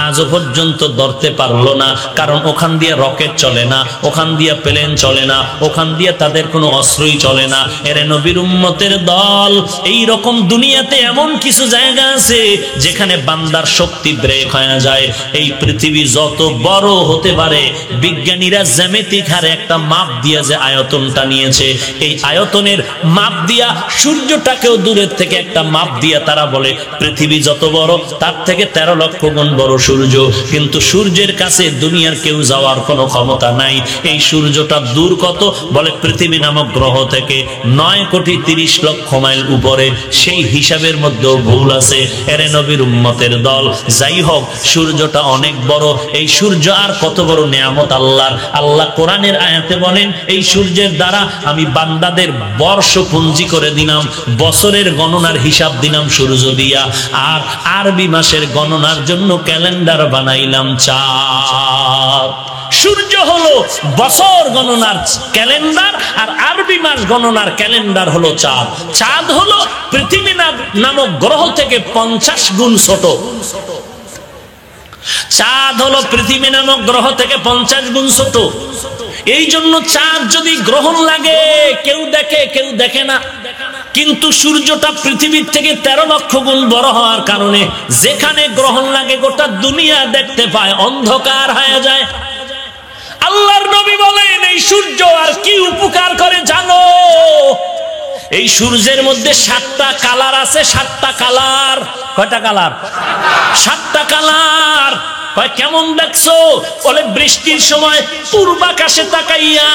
আজও পর্যন্ত ধরতে পারলো না, কারণ ওখান দিয়ে রকেট চলে না, ওখান দিয়ে প্লেন চলে না, ওখান দিয়ে তাদের কোনো অস্ত্রই চলে না। এরে নবীর উম্মতের দল, এই রকম দুনিয়াতে এমন কিছু জায়গা আছে যেখানে বান্দার শক্তি ব্রেক হয়ে যায়। এই পৃথিবী যত বড় হতে পারে, বিজ্ঞানীরা জ্যামিতিক হারে একটা মাপ দিয়া যে আয়তনটা নিয়েছে, এই আয়তনের মাপ দিয়া সূর্যটাকেও দূরের থেকে একটা মাপ দিয়া তারা বলে পৃথিবী যত বড় তার থেকে 13 লক্ষ গুণ বড় সূর্য। কিন্তু সূর্যের কাছে দুনিয়ার কেউ যাওয়ার কোনো ক্ষমতা নাই। এই সূর্যটা দূর কত? বলে পৃথিবী নামক গ্রহ থেকে 9,30,00,000 মাইল উপরে। সেই হিসাবের মধ্যেও ভুল আছে। এরে নবীর উম্মতের দল, যাই হোক সূর্যটা অনেক বড়। এই সূর্য আর কত বড় নিয়ামত আল্লাহর। আল্লাহ কোরআনের আয়াতে বলেন এই সূর্যের দ্বারা আমি বান্দাদের বর্ষপঞ্জি করে দিলাম, বছরের গণনার হিসাব দিলাম সূর্য দিয়া, আর আরবি মাসের গণনার জন্য ক্যালেন্ডার বানাইলাম চাঁদ। সূর্য হলো বছর গণনার ক্যালেন্ডার, আর আরবি মাস গণনার ক্যালেন্ডার হলো চাঁদ। চাঁদ হলো পৃথিবী নামক গ্রহ থেকে 50 গুণ ছোট। চাঁদ হলো পৃথিবী নামক গ্রহ থেকে 50 গুণ ছোট। এই জন্য চাঁদ যদি গ্রহণ লাগে কেউ দেখে কেউ দেখে না, কিন্তু সূর্যটা পৃথিবীর থেকে 13 লক্ষ গুণ বড় হওয়ার কারণে যেখানে গ্রহণ লাগে গোটা দুনিয়া দেখতে পায়, অন্ধকার হয়ে যায়। আল্লাহর নবী বলেন এই সূর্য আর কি উপকার করে জানো? এই সূর্যের মধ্যে 7টা কালার আছে। 7টা কালার। কয়টা কালার? 7টা কালার। কেমন দেখছো? বলে বৃষ্টির সময় পূর্বাকাশে তাকাইয়া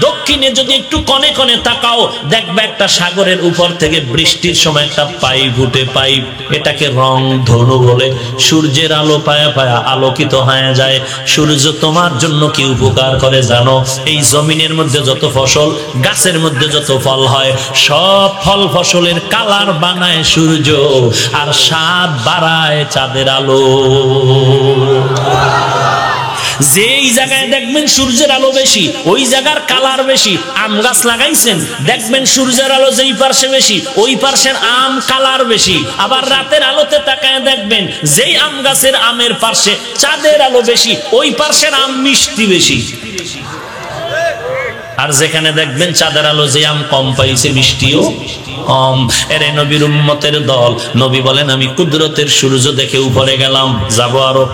দক্ষিণে যদি একটু কনে কনে তাকাও দেখবে একটা সাগরের উপর থেকে বৃষ্টির সময় একটা পাইপ উঠে, পাইপ এটাকে রং ধনু বলে। সূর্যের আলো পায়া পায়া আলোকিত হয়ে যায়। সূর্য তোমার জন্য কি উপকার করে জানো? এই জমিনের মধ্যে যত ফসল, গাছের মধ্যে যত ফল হয়, সব ফল ফসলের কালার বানায় সূর্য, আর স্বাদ বাড়ায় চাঁদের আলো। যেই জায়গায় দেখবেন সূর্যের আলো বেশি ওই জায়গার কালার বেশি। আম গাছ লাগাইছেন, দেখবেন সূর্যের আলো যেই পার্শ্বে বেশি ওই পার্শ্বের আম কালার বেশি। আবার রাতের আলোতে তাকায় দেখবেন যেই আম গাছের আমের পার্শ্বে চাঁদের আলো বেশি ওই পার্শ্বের আম মিষ্টি বেশি। আর যেখানে দেখবেন চাঁদের আলো যে আম কম পাইছে মিষ্টিও কম। এরে নবীর উম্মতের দল, নবী বলেন আমি কুদরতের সূর্য দেখে উপরে গেলাম, যাব আরো।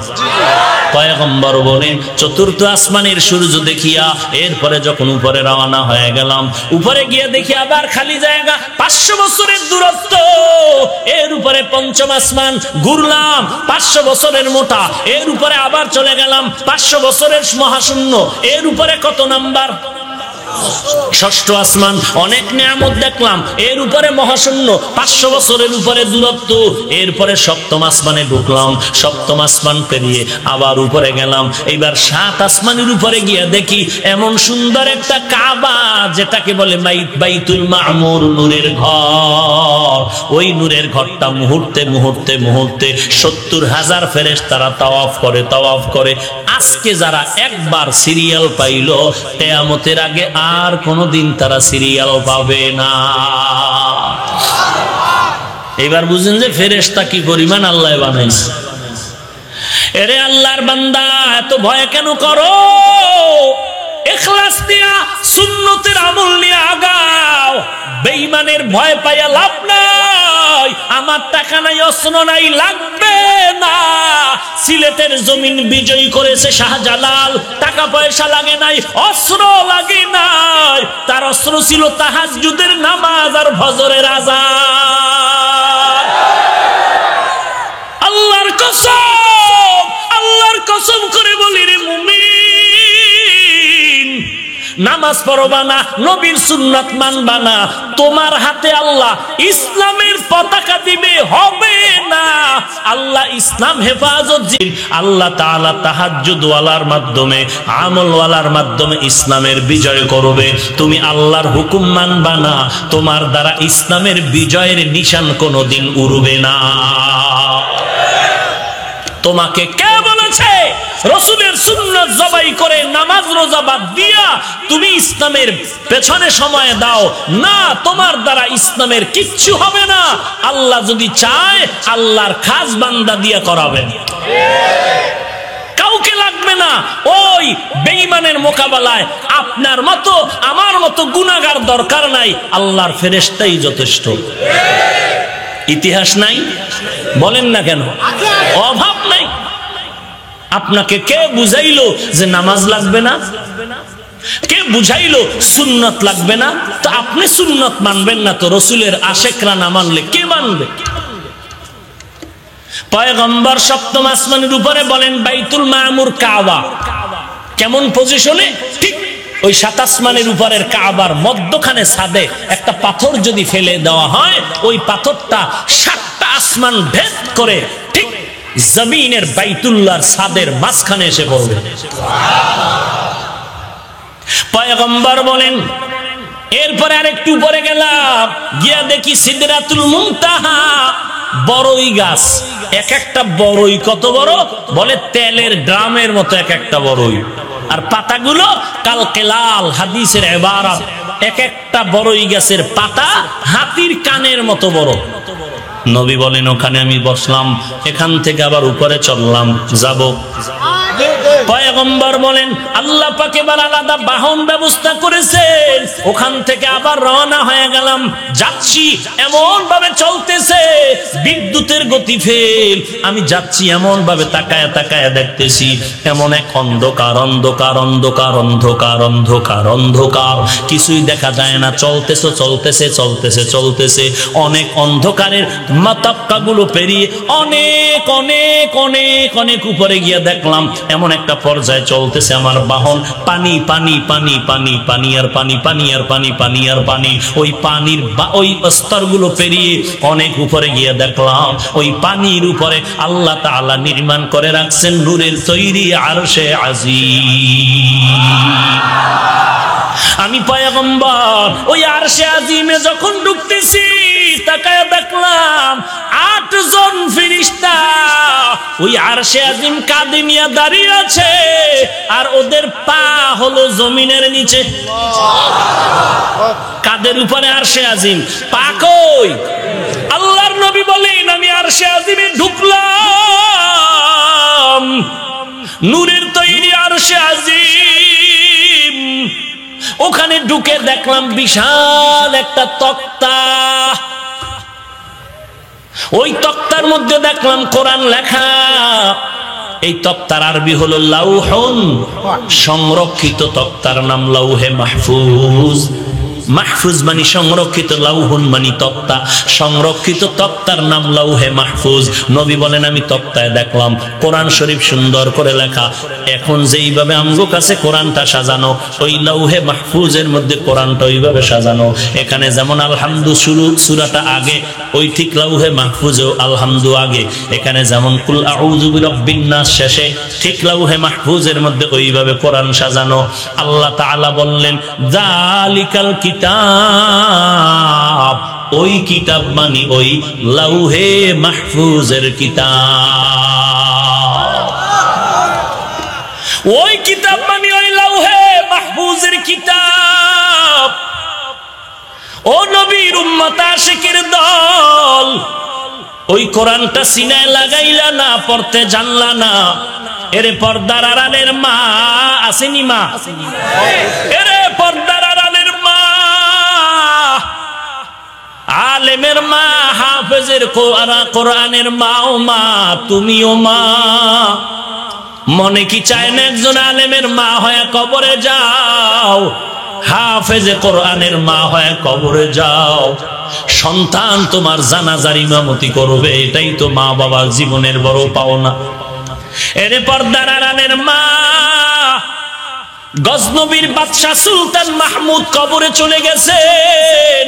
পয়গম্বর বলেন চতুর্থ আসমানের সূর্য দেখিয়া এরপরে যখন উপরে রওনা হয়ে গেলাম, উপরে গিয়ে দেখি আবার খালি জায়গা, 500 বছরের দূরত্ব। এর উপরে পঞ্চম আসমান ঘুরলাম, 500 বছরের মোটা। এর উপরে আবার চলে গেলাম 500 বছরের মহাশূন্য। এর উপরে কত নাম্বার? ষষ্ঠ আসমান। অনেক নিয়ামত দেখলাম। এর উপরে মহাশূন্য, 500 বছরের উপরে দূরত্ব। এরপরে সপ্তম আসমানে ঢুকলাম, সপ্তম আসমান পেরিয়ে আবার উপরে গেলাম। এইবার 7 আসমানের উপরে গিয়ে দেখি এমন সুন্দর একটা কাবা, যেটাকে বলে বাইতুল মামুর, নূরের ঘর। ওই নূরের ঘরটা মুহূর্তে মুহূর্তে মুহূর্তে 70,000 ফেরেশতারা তাওয়াফ করে, তাওয়াফ করে। আজকে যারা একবার সিরিয়াল পাইল, কিয়ামতের আগে আর কোনদিন তারা সিরিয়াল পাবে না। এবার বুঝেন যে ফেরেশতা কি পরিমাণ আল্লাহ বানাইছে। এরে আল্লাহর বান্দা, এত ভয় কেন করো? ইখলাস দিয়া সুন্নতের আমল নিয়ে আগাও। বেঈমানের ভয় পাইয়া লাভ নাই। আমার টাকা নাই, অস্ত্র নাই, লাগবে না। সিলেটের জমিন বিজয়ী করেছে শাহজালাল, টাকা পয়সা লাগে নাই, অস্ত্র লাগে নাই। তার অস্ত্র ছিল তাহাজ্জুদের নামাজ আর ফজরের আযান। আল্লাহর কসম, আল্লাহর কসম করে বলি রে মুমিন, নামাজ পড়বা না, নবীর সুন্নাত মানবা না, তোমার হাতে আল্লাহ ইসলামের পতাকা দিবে, হবে না। আল্লাহ ইসলাম হেফাজত দিন। আল্লাহ তাআলা তাহাজ্জুদ ওয়ালার মাধ্যমে, আমল ওয়ালার মাধ্যমে ইসলামের বিজয় করবে। তুমি আল্লাহর হুকুম মানবা না, তোমার দ্বারা ইসলামের বিজয়ের নিশান কোনোদিন উড়বে না। তোমাকে কে বলেছে রাসূলের সুন্নাত জবাই করে নামাজ রোজা বাদ দিয়া তুমি ইসলামের পেছনে সময় দাও? না, তোমার দ্বারা ইসলামের কিচ্ছু হবে না। আল্লাহ যদি চায় আল্লাহর খাস বান্দা দিয়া করাবেন, কাউকে লাগবে না। ওই বেঈমানের মোকাবেলায় আপনার মতো আমার মতো গুনাহগার দরকার নাই, আল্লাহর ফেরেশতাই যথেষ্ট। ইতিহাস নাই? বলেন না কেন? অভাব নাই। আপনাকে কে বুঝাইলো যে নামাজ লাগবে না? কে বুঝাইলো সুন্নাত লাগবে না? তো আপনি সুন্নাত মানবেন না, তো রাসূলের আশেকরা না মানলে কে মানবে? পয়গম্বর সপ্তম আসমানের উপরে বলেন বাইতুল মামুর কাবা কেমন পজিশনে? ঠিক ওই 7 আসমানের উপরের কাবার মধ্যখানে ছাদে একটা পাথর যদি ফেলে দেওয়া হয়, ওই পাথরটা 7টা আসমান ভেদ করে ঠিক জমিনের বাইতুল্লাহর ছাদের মাঝখানে এসে পড়বে। পয়গম্বর বলেন, এরপরে আরেকটু পরে গেলাম, গিয়া দেখি সিদরাতুল মুনতাহা, বড়ই গাছ। এক একটা বড়ই কত বড়, বলে তেলের ড্রামের মতো এক একটা বড়ই, আর পাতাগুলো কালকেলাল, হাদিসের ইবারত, এক একটা বড়ই গাছের পাতা হাতির কানের মতো বড়। নবী বলেন, ওখানে আমি বসলাম, এখান থেকে আবার উপরে চললাম, যাব। পয়গম্বর বলেন, আল্লাহ পাক এবার আলাদা বাহন ব্যবস্থা করেছেন, ওখান থেকে আবার রওনা হয়ে গেলাম। যাচ্ছি, এমন ভাবে চলতেছে বিদ্যুতের গতি ফেল। আমি যাচ্ছি এমন ভাবে তাকায় তাকায় দেখতেছি, এমন এক অন্ধকার অন্ধকার অন্ধকার অন্ধকার অন্ধকার অন্ধকার, কিছুই দেখা যায় না। চলতেছে চলতেছে চলতেছে চলতেছে, অনেক অন্ধকারের মাতাক্কাগুলো পেরিয়ে অনেক অনেক অনেক অনেক উপরে গিয়ে দেখলাম এমন একটা পর্যায়ে চলতেছে আমার বাহন, পানি পানি পানি পানি পানি আর পানি, পানি আর পানি, পানি আর পানি। ওই পানির ওই স্তরগুলো পেরিয়ে অনেক উপরে গিয়ে দেখলাম ওই পানির উপরে আল্লাহ তাআলা নির্মাণ করে রাখছেন নূরের তৈরি আরশে আজিম। আমি পয়গম্বর ওই আরশে আজিমে যখন ঢুকতেছি, তাকায় দেখলাম 8 জন ফেরেশতা ওই আরশে আজিম কাঁধে নিয়ে দাঁড়িয়ে আছে, আর ওদের পা হলো জমিনের নিচে। কাঁধের উপরে আরশে আজিম, পা কই? আল্লাহর নবী বলেন, আমি আরশে আজিমে ঢুকলাম, নূরের তৈরি আরশে আজিম। ওখানে ঢুকে দেখলাম বিশাল একটা তক্তা, ওই তক্তার মধ্যে দেখলাম কোরআন লেখা। এই তক্তার আরবি হলো লাউহুন, সংরক্ষিত তক্তার নাম লাউহে মাহফুজ। মাহফুজ মানে সংরক্ষিত, লাউহুন মানে তক্তা, সংরক্ষিত তক্তার নাম লাউহে মাহফুজ। নবী বলেন, আমি তক্তায় দেখলাম কোরআন শরীফ সুন্দর করে লেখা। এখন যেইভাবে আমগো কাছে কোরআনটা সাজানো, ওই লাউহে মাহফুজের মধ্যে কোরআনটা ওইভাবে সাজানো। এখানে যেমন আলহামদু শুরু, সূরাটা আগে, ওই ঠিক লাউহে মাহফুজেও আলহামদু আগে। এখানে যেমন কুল আউযু বিরাব্বিন নাস শেষে, ঠিক লাউহে মাহফুজের মধ্যে ওইভাবে কোরআন সাজানো। আল্লাহ তাআলা বললেন, যালিকাল কিতাব, ওই কিতাব মানে ওই লাউহে মাহফুজের কিতাব, ওই কিতাব মানে ওই লাউহে মাহফুজের কিতাব। ও নবীর উম্মত আশিকের দল, ওই কোরআনটা সিনায় লাগাইলা না, পড়তে জানলা না। এরে পর্দার আড়ালের মা আসেনি, মা এরে পর্দার আড়ালের মা, আলেমের মা, হাফেজের কোরআনের মা, ও মা তুমিও মা। মনে কি চায় না একজন আলেমের মা হয়ে কবরে যাও, হাফেজে কোরআনের মা হয়ে কবরে যাও, সন্তান তোমার জানাজার ইমামতি করবে। এটাই তো মা বাবার জীবনের বড় পাওনা। এরে পর্দার আড়ালের মা, গজনবীর বাদশা সুলতান মাহমুদ কবরে চলে গেছেন।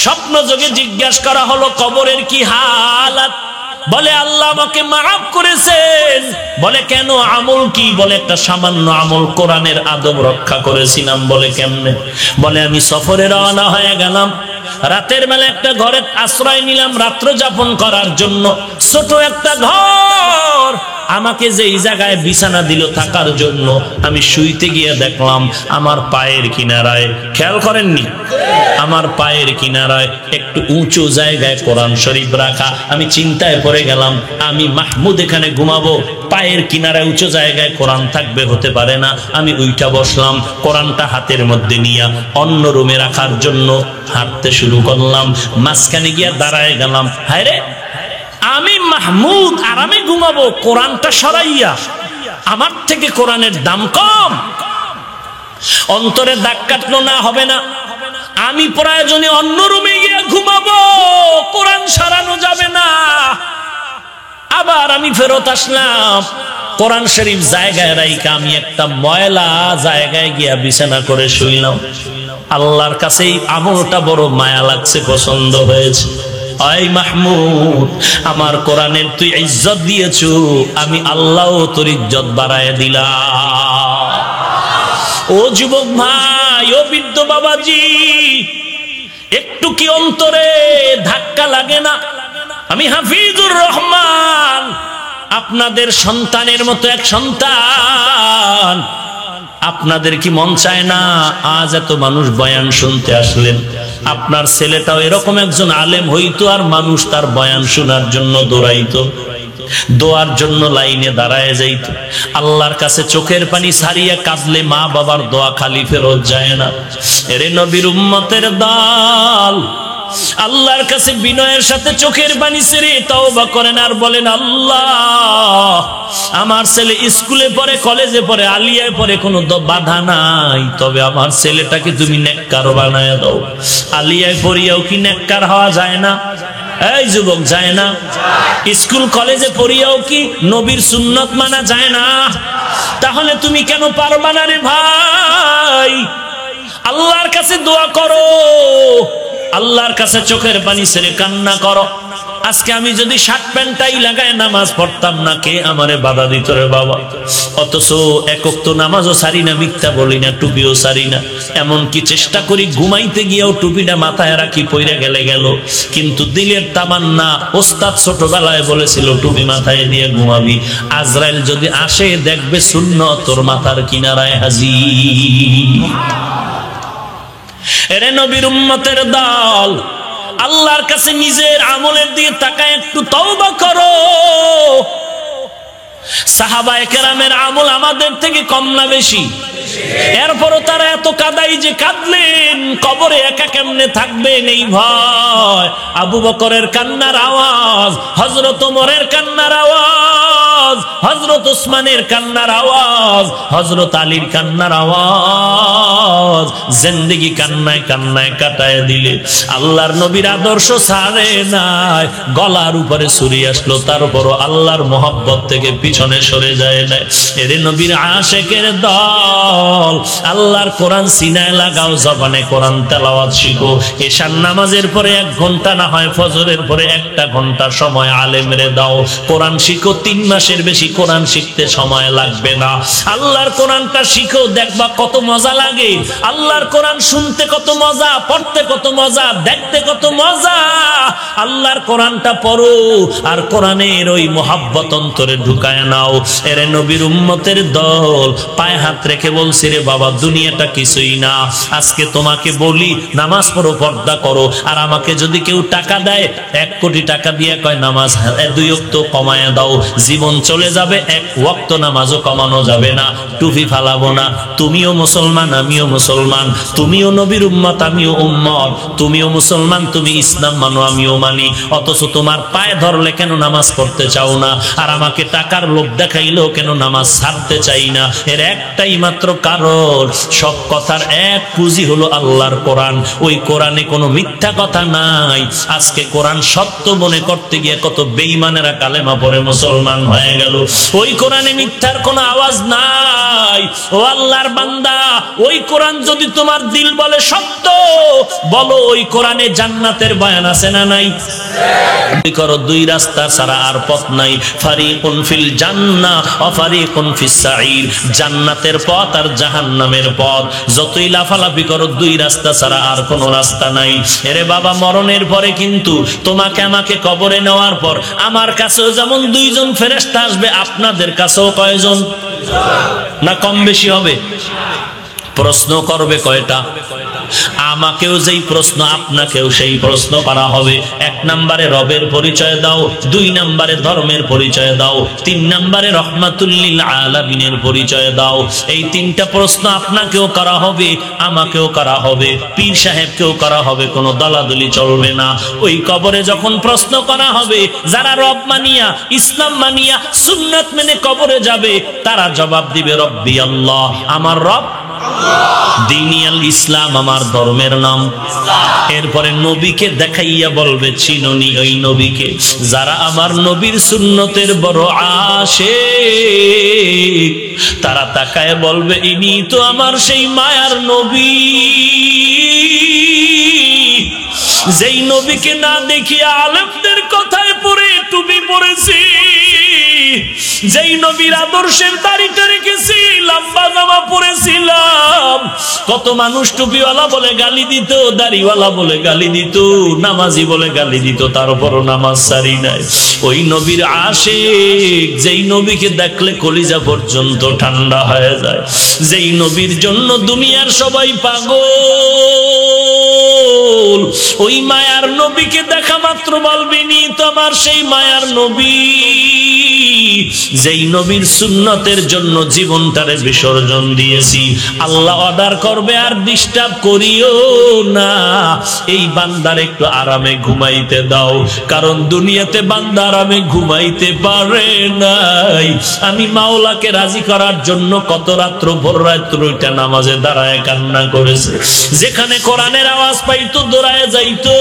স্বপ্ন যোগে জিজ্ঞাসা করা হলো, কবরের কি হালাত? বলে, আল্লাহ আমাকে মাফ করেছেন। বলে, কেন? আমল কি? বলে, একটা সামান্য আমল, কোরআনের আদব রক্ষা করেছিলাম। বলে, কেমনে? বলে, আমি সফরে রওনা হয়ে গেলাম, রাতের বেলা একটা ঘরে আশ্রয় নিলাম রাত্র যাপন করার জন্য। ছোট একটা ঘর, আমাকে যেই জায়গায় বিছানা দিল থাকার জন্য, আমি শুইতে গিয়ে দেখলাম আমার পায়ের কিনারায়, খেয়াল করেননি, আমার পায়ের কিনারায় একটু উঁচু জায়গায় কোরআন শরীফ রাখা। আমি চিন্তায় পড়ে গেলাম, আমি মাহমুদ এখানে ঘুমাবো, পায়ের কিনারায় উঁচু জায়গায় কোরআন থাকবে, হতে পারে না। আমি উইঠা বসলাম, কোরআনটা হাতের মধ্যে নিয়ে অন্য রুমে রাখার জন্য হাঁটতে শুরু করলাম। মাঝখানে গিয়া দাঁড়ায় গেলাম, হায় রে, আমি মাহমুদ আরামে ঘুমাবো, কোরআনটা সরাইয়া, আমার থেকে কোরআনের দাম কম। অন্তরে দাগ কাটলো না, হবে না। আমি প্রয়োজনে অন্য রুমে গিয়ে ঘুমাবো, কোরআন সরানো যাবে না। আবার আমি ফেরত আসলাম, কোরআন শরীফ জায়গায় রাইখা আমি একটা ময়লা জায়গায় গিয়া বিছানা করে শুইলাম। আল্লাহর কাছে এই আমলটা বড় মায়া লাগছে, পছন্দ হয়েছে। আয় মাহমুদ, আমার কোরআনের তুই ইজ্জত দিয়েছো, আমি আল্লাহও তোর ইজ্জত বাড়ায় দিলাম। ও যুবক ভাই, ও বৃদ্ধ বাবাজি, একটু কি অন্তরে ধাক্কা লাগে না? আমি হাফিজুর রহমান, আপনাদের সন্তানের মতো এক সন্তান। আপনাদের কি মন চায় না আজ এত মানুষ বয়ান শুনতে আসলেন? আপনার ছেলেটাও এরকম একজন আলেম হইতো, আর মানুষ তার বয়ান শোনার জন্য দৌড়াইতো, দোয়ার জন্য লাইনে দাঁড়ায় যাইত। আল্লাহর কাছে চোখের পানি ছাড়িয়ে কাঁদলে মা বাবার দোয়া খালি ফেরত যায় না। এরে নবীর উম্মতের দল, আল্লাহর কাছে বিনয়ের সাথে চোখের পানি ছেড়ে তওবা করেন আর বলেন, আল্লাহ, আমার ছেলে স্কুলে পড়ে, কলেজে পড়ে, আলিয়ায় পড়ে, কোনো বাধা নাই, তবে আমার ছেলেটাকে তুমি নেককার বানায় দাও। আলিয়ায় পড়িয়াও কি নেককার হওয়া যায় না? এই যুবক, যায় না? স্কুল কলেজে পড়িয়াও কি নবীর সুন্নত মানা যায় না? তাহলে তুমি কেন পারবা না রে ভাই? আল্লাহর কাছে দোয়া করো, আল্লাহর কাছে চোখের পানি ছেড়ে কান্না করো। আজকে আমি যদি শার্ট প্যান্টটাই লাগায় নামাজ পড়তাম না, কে আমারে বাধা দিত রে বাবা? অথচ একক তো নামাজও সারি না, মিথ্যা বলি না, টুপিও সারি না, এমনকি চেষ্টা করি ঘুমাইতে গিয়েও টুপিটা মাথায় রাখি, পইরা গেলে গেল, কিন্তু দিলের তামান্না, ওস্তাদ ছোটবেলায় বলেছিল টুপি মাথায় দিয়ে ঘুমাবি, আজরাইল যদি আসে দেখবে সুন্নত তোর মাথার কিনারায় হাজির। এরে নবীর উম্মতের দল, আল্লাহর কাছে নিজের আমলের দিকে তাকায় একটু তওবা করো। সাহাবায়ে কেরামের আমল আমাদের থেকে কম না বেশি? এরপরও তারা এত কাদাই যে কাঁদলেন, কবরে একা কেমনে থাকবেন এই ভয়। আবু বকরের কান্নার আওয়াজ, হযরত ওমরের কান্নার আওয়াজ, হযরত ওসমানের কান্নার আওয়াজ, হযরত আলীর কান্নার আওয়াজ, জিন্দেগি কান্নায় কান্নায় কাটায় দিলে। আল্লাহর নবীর আদর্শ ছাড়ে নাই, গলার উপরে ছুরি আসলো, তারপরও আল্লাহর মহব্বত থেকে পিছনে সরে যায় না। এর নবীর আশেকের দল, আল্লাহর কোরআন সিনায় লাগাও, জবানে কোরআন তেলাওয়াত শিখো। এশার নামাজের পরে 1 ঘন্টা, না হয় ফজরের পরে 1টা ঘন্টা সময় আলেমরে দাও, কোরআন শিখো। 3 মাসের বেশি কোরআন শিখতে সময় লাগবে না। আল্লাহর কোরআনটা শিখো, দেখবা কত মজা লাগে। আল্লাহর কোরআন শুনতে কত মজা, পড়তে কত মজা, দেখতে কত মজা। আল্লাহর কোরআনটা পড়ো, আর কোরআনের ওই মহাব্বত অন্তরে ঢুকায় নাও। এরে নবীর উম্মতের দল, পায়ে হাত রেখে বলছি, রে বাবা, দুনিয়াটা কিছুই না। আজকে তোমাকে বলি নামাজ পড়ো, পর্দা করো, আর আমাকে যদি কেউ টাকা দেয়, 1 কোটি টাকা দিয়ে কয় নামাজ 2 ওয়াক্ত কমায় দাও, জীবন চলে যাবে, 1 ওয়াক্ত নামাজও কমানো যাবে না, টুপি ফালাবো না। তুমিও মুসলমান, আমিও মুসলমান, তুমিও নবীর উম্মত, আমিও উম্মত, তুমিও মুসলমান, তুমি ইসলাম মানো, আমিও মানি। অথচ তোমার পায়ে ধরলে কেন নামাজ পড়তে চাও না? আর আমাকে টাকার লোভ দেখাইলেও কেন নামাজ ছাড়তে চাই না? এর একটাই মাত্র কারণ, সব কথার এক পুঁজি হলো আল্লাহর কোরআন। ওই কোরআনে কোনো মিথ্যা কথা নাই। আজকে কোরআন সত্য মনে করতে গিয়ে কত বেঈমানেরা কালেমা পড়ে মুসলমান হয়ে গেল। ওই কোরআনে মিথ্যার কোনো আওয়াজ নাই। ও আল্লাহর বান্দা, ওই কোরআন যদি তোমার দিল বলে সত্য, বলো ওই কোরআনে জান্নাতের বয়ান আছে না নাই? করো, 2 রাস্তা ছাড়া আর পথ নাই। ফারিকুন ফিল জান্নাহ ওয়া ফারিকুন ফিস সাঈর, জান্নাতের পথ আর জাহান্নামের পথ। যতই লাফালাফি করো, 2 রাস্তা ছাড়া আর কোনো রাস্তা নাই। এরে বাবা, মরণের পরে কিন্তু তোমাকে আমাকে কবরে নেওয়ার পর আমার কাছেও যেমন 2 জন ফেরেশতা আসবে, আপনাদের কাছেও কয়জন? না কম বেশি হবে? প্রশ্ন করবে কয়টা? আমাকেও যেই প্রশ্ন, আপনাকেও সেই প্রশ্ন করা হবে। 1 নম্বরে রবের পরিচয় দাও, 2 নম্বরে ধর্মের পরিচয় দাও, 3 নম্বরে রহমাতুল লিল আলামিনের পরিচয় দাও। এই 3টা প্রশ্ন আপনাকেও করা হবে, আমাকেও করা হবে, পীর সাহেবকেও করা হবে, কোনো দলাদলি চলবে না। ওই কবরে যখন প্রশ্ন করা হবে, যারা রব মানিয়া, ইসলাম মানিয়া, সুন্নাত মেনে কবরে যাবে, তারা জবাব দিবে, রব্বি আল্লাহ, আমার রব দিনিয়াল ইসলাম, আমার ধর্মের নাম। এরপরে নবীকে দেখাইয়া বলবে, চিননি ওই নবীকে? যারা আমার নবীর সুন্নতের বড় আশিক, তারা তাকায় বলবে, ইনি তো আমার সেই মায়ার নবী, যেই নবীকে না দেখিয়া আলেমদের কথায় পড়ে টুপি পড়েছি, যেই নবীর আদর্শের দাড়িটা রেখেছি, লম্বা জামা পরেছিলাম, কত মানুষ টুপিওয়ালা বলে গালি দিত, দাড়িওয়ালা বলে গালি দিত, নামাজি বলে গালি দিত, তারপরও নামাজ ছাড়ি নাই। ওই নবীর আশিক, যেই নবীকে দেখলে কলিজা পর্যন্ত ঠান্ডা হয়ে যায়, যেই নবীর জন্য দুনিয়ার সবাই পাগল, ওই মায়ার নবীকে দেখা মাত্র বলবিনি তো আমার সেই মায়ার নবী, যেই নবীর সুন্নতের জন্য জীবনটারে বিসর্জন দিয়েছি। আল্লাহ অর্ডার করবে আর ডিস্টার্ব করিও না, এই বান্দার একটু আরামে ঘুমাইতে দাও, কারণ দুনিয়াতে বান্দা আরামে ঘুমাইতে পারে নাই। আমি মাওলাকে রাজি করার জন্য কত রাত্র ভোর রাত্র ওইটা নামাজে দাঁড়ায় কান্না করেছে, যেখানে কোরআনের আওয়াজ পাইতো দৌড়ায় যাইতো,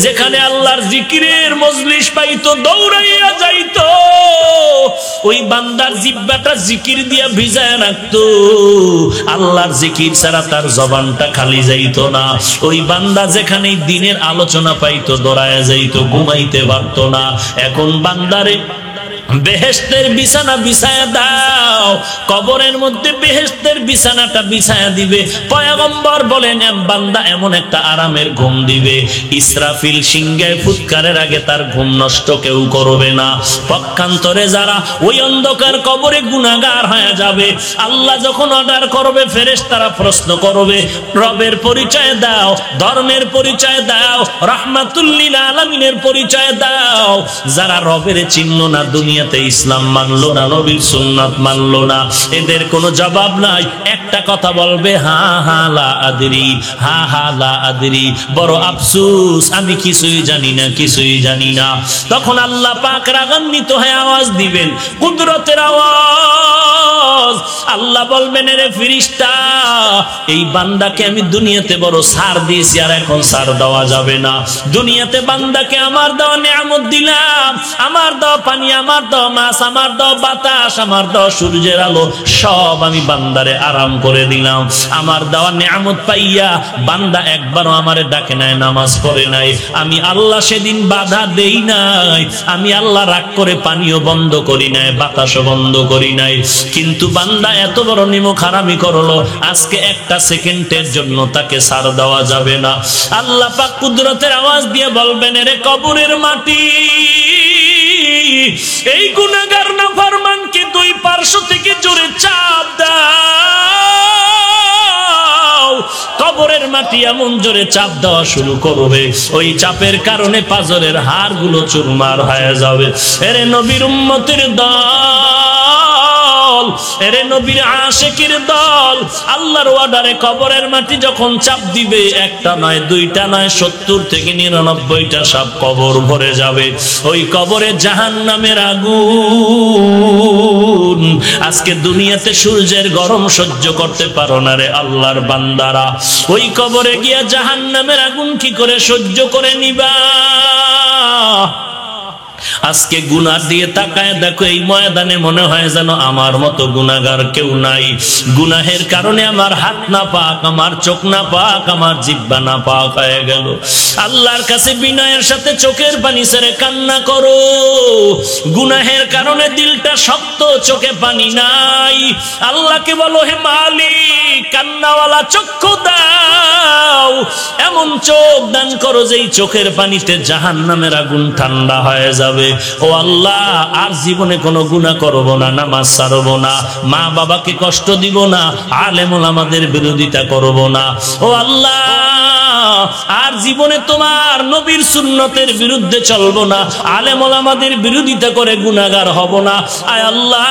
যেখানে আল্লাহর জিকিরের মজলিস পাইতো দৌড়াইয়া যাইতো। ওই বান্দার জিহ্বাটা জিকির দিয়া ভিজায় রাখতো, আল্লাহর জিকির ছাড়া তার জবানটা খালি যাইতো না। ওই বান্দা যেখানে দিনের আলোচনা পাইতো দৌড়ায় যাইতো, ঘুমাইতে পারতো না। এখন বান্দারে বেহেশতের বিছানা বিছায়া দাও, কবরের মধ্যে বেহেশতের বিছানাটা বিছায়া দিবে। পয়গম্বর বলেন বান্দা এমন একটা আরামের ঘুম দিবে, ইসরাফিল সিংহায় ফুৎকারের আগে তার ঘুম নষ্ট কেউ করবে না। পক্ষান্তরে যারা ওই অন্ধকার কবরে গুনাহগার হয়ে যাবে, আল্লাহ যখন অর্ডার করবে ফেরেশতারা প্রশ্ন করবে, রবের পরিচয় দাও, ধর্মের পরিচয় দাও, রাহমাতুল লিল আলামিনের পরিচয় দাও। যারা রবের চিহ্ন না, দুনিয়াতে ইসলাম মানলো না, নবীর সুন্নাত মানলো না, এদের কোনো জবাব নাই। একটা কথা বলবে, হা হা লা আদরি, হা হা লা আদরি, বড় আফসোস, আমি কিছুই জানি না, কিছুই জানি না। তখন আল্লাহ পাক রাগান্বিত হয়ে আওয়াজ দিবেন, কুদরতের আওয়াজ। আল্লাহ বলবেন, রে ফেরেশতা, এই বান্দাকে আমি দুনিয়াতে বড় ছাড় দিয়েছি, আর এখন ছাড় দেওয়া যাবে না। দুনিয়াতে বান্দাকে আমার দেওয়া নিয়ামত দিলাম, আমার দেওয়া পানি, আমার দেওয়া মাছ, আমার দেওয়া বাতাস, আমার দেওয়া সূর্যের আলো, সব আমি বান্দারে আরাম করে দিলাম। আমার দেওয়া নিয়ামত পাইয়া বান্দা একবারও আমারে ডাকে নাই, নামাজ পড়ে নাই, আমি আল্লাহ সেদিন বাধা দেই নাই, আমি আল্লাহ রাগ করে পানিও বন্ধ করি নাই, বাতাসও বন্ধ করি নাই। কিন্তু বান্দা এত বড় নিমক হারামি করলো, আজকে একটা সেকেন্ডের জন্য তাকে ছাড় দেওয়া যাবে না। আল্লাহ পাক কুদরতের আওয়াজ দিয়ে বলবেন, রে কবরের মাটি, এই গুনাহগার নাফরমানকে দুই পার্শ্ব থেকে জোরে চাপ দাও। কবরের মাটি এমন জোরে চাপ দেওয়া শুরু করবে, ওই চাপের কারণে পাজরের হাড়গুলো চুরমার হয়ে যাবে। এরে নবীর উম্মতের দল, এরে নবীর আশিকের দল, আল্লাহর অর্ডারে কবরের মাটি যখন চাপ দিবে, একটা নয়, দুইটা নয়, 70 থেকে 99টা সব কবর ভরে যাবে। ওই কবরে জাহান্নামের আগুন। আজকে দুনিয়াতে সূর্যের গরম সহ্য করতে পারো না রে আল্লাহর বান্দারা, ওই কবরে গিয়া জাহান্নামের আগুন কি করে সহ্য করে নিবা? আজকে গুনাহ দিয়ে তাকায় দেখো, এই ময়দানে মনে হয় যেন আমার মতো গুনাহগার কেউ নাই। গুনাহের কারণে আমার হাত না পাক, আমার চোখ না পাক, আমার জিহ্বা না পাক হয়ে গেল। আল্লাহর কাছে বিনয়ের সাথে চোখের পানি ছেড়ে কান্না করো। গুনাহের কারণে দিলটা শক্ত, চোখে পানি নাই। আল্লাহকে বলো, হে মালিক, কান্নাওয়ালা চক্ষু দাও, এমন চোখ দান করো যেই চোখের পানিতে জাহান্নামের আগুন ঠান্ডা হয়ে যাবে। ও আল্লাহ, আর জীবনে কোনো গুনাহ করব না, নামাজ ছাড়ব না, মা বাবাকে কষ্ট দিব না, আলেম ওলামাদের বিরোধিতা করব না। ও আল্লাহ, আর জীবনে তোমার নবীর সুন্নতের বিরুদ্ধে চলবো না, আলেম ওলামাদের বিরোধিতা করে গুনাহগার হব না। আয় আল্লাহ,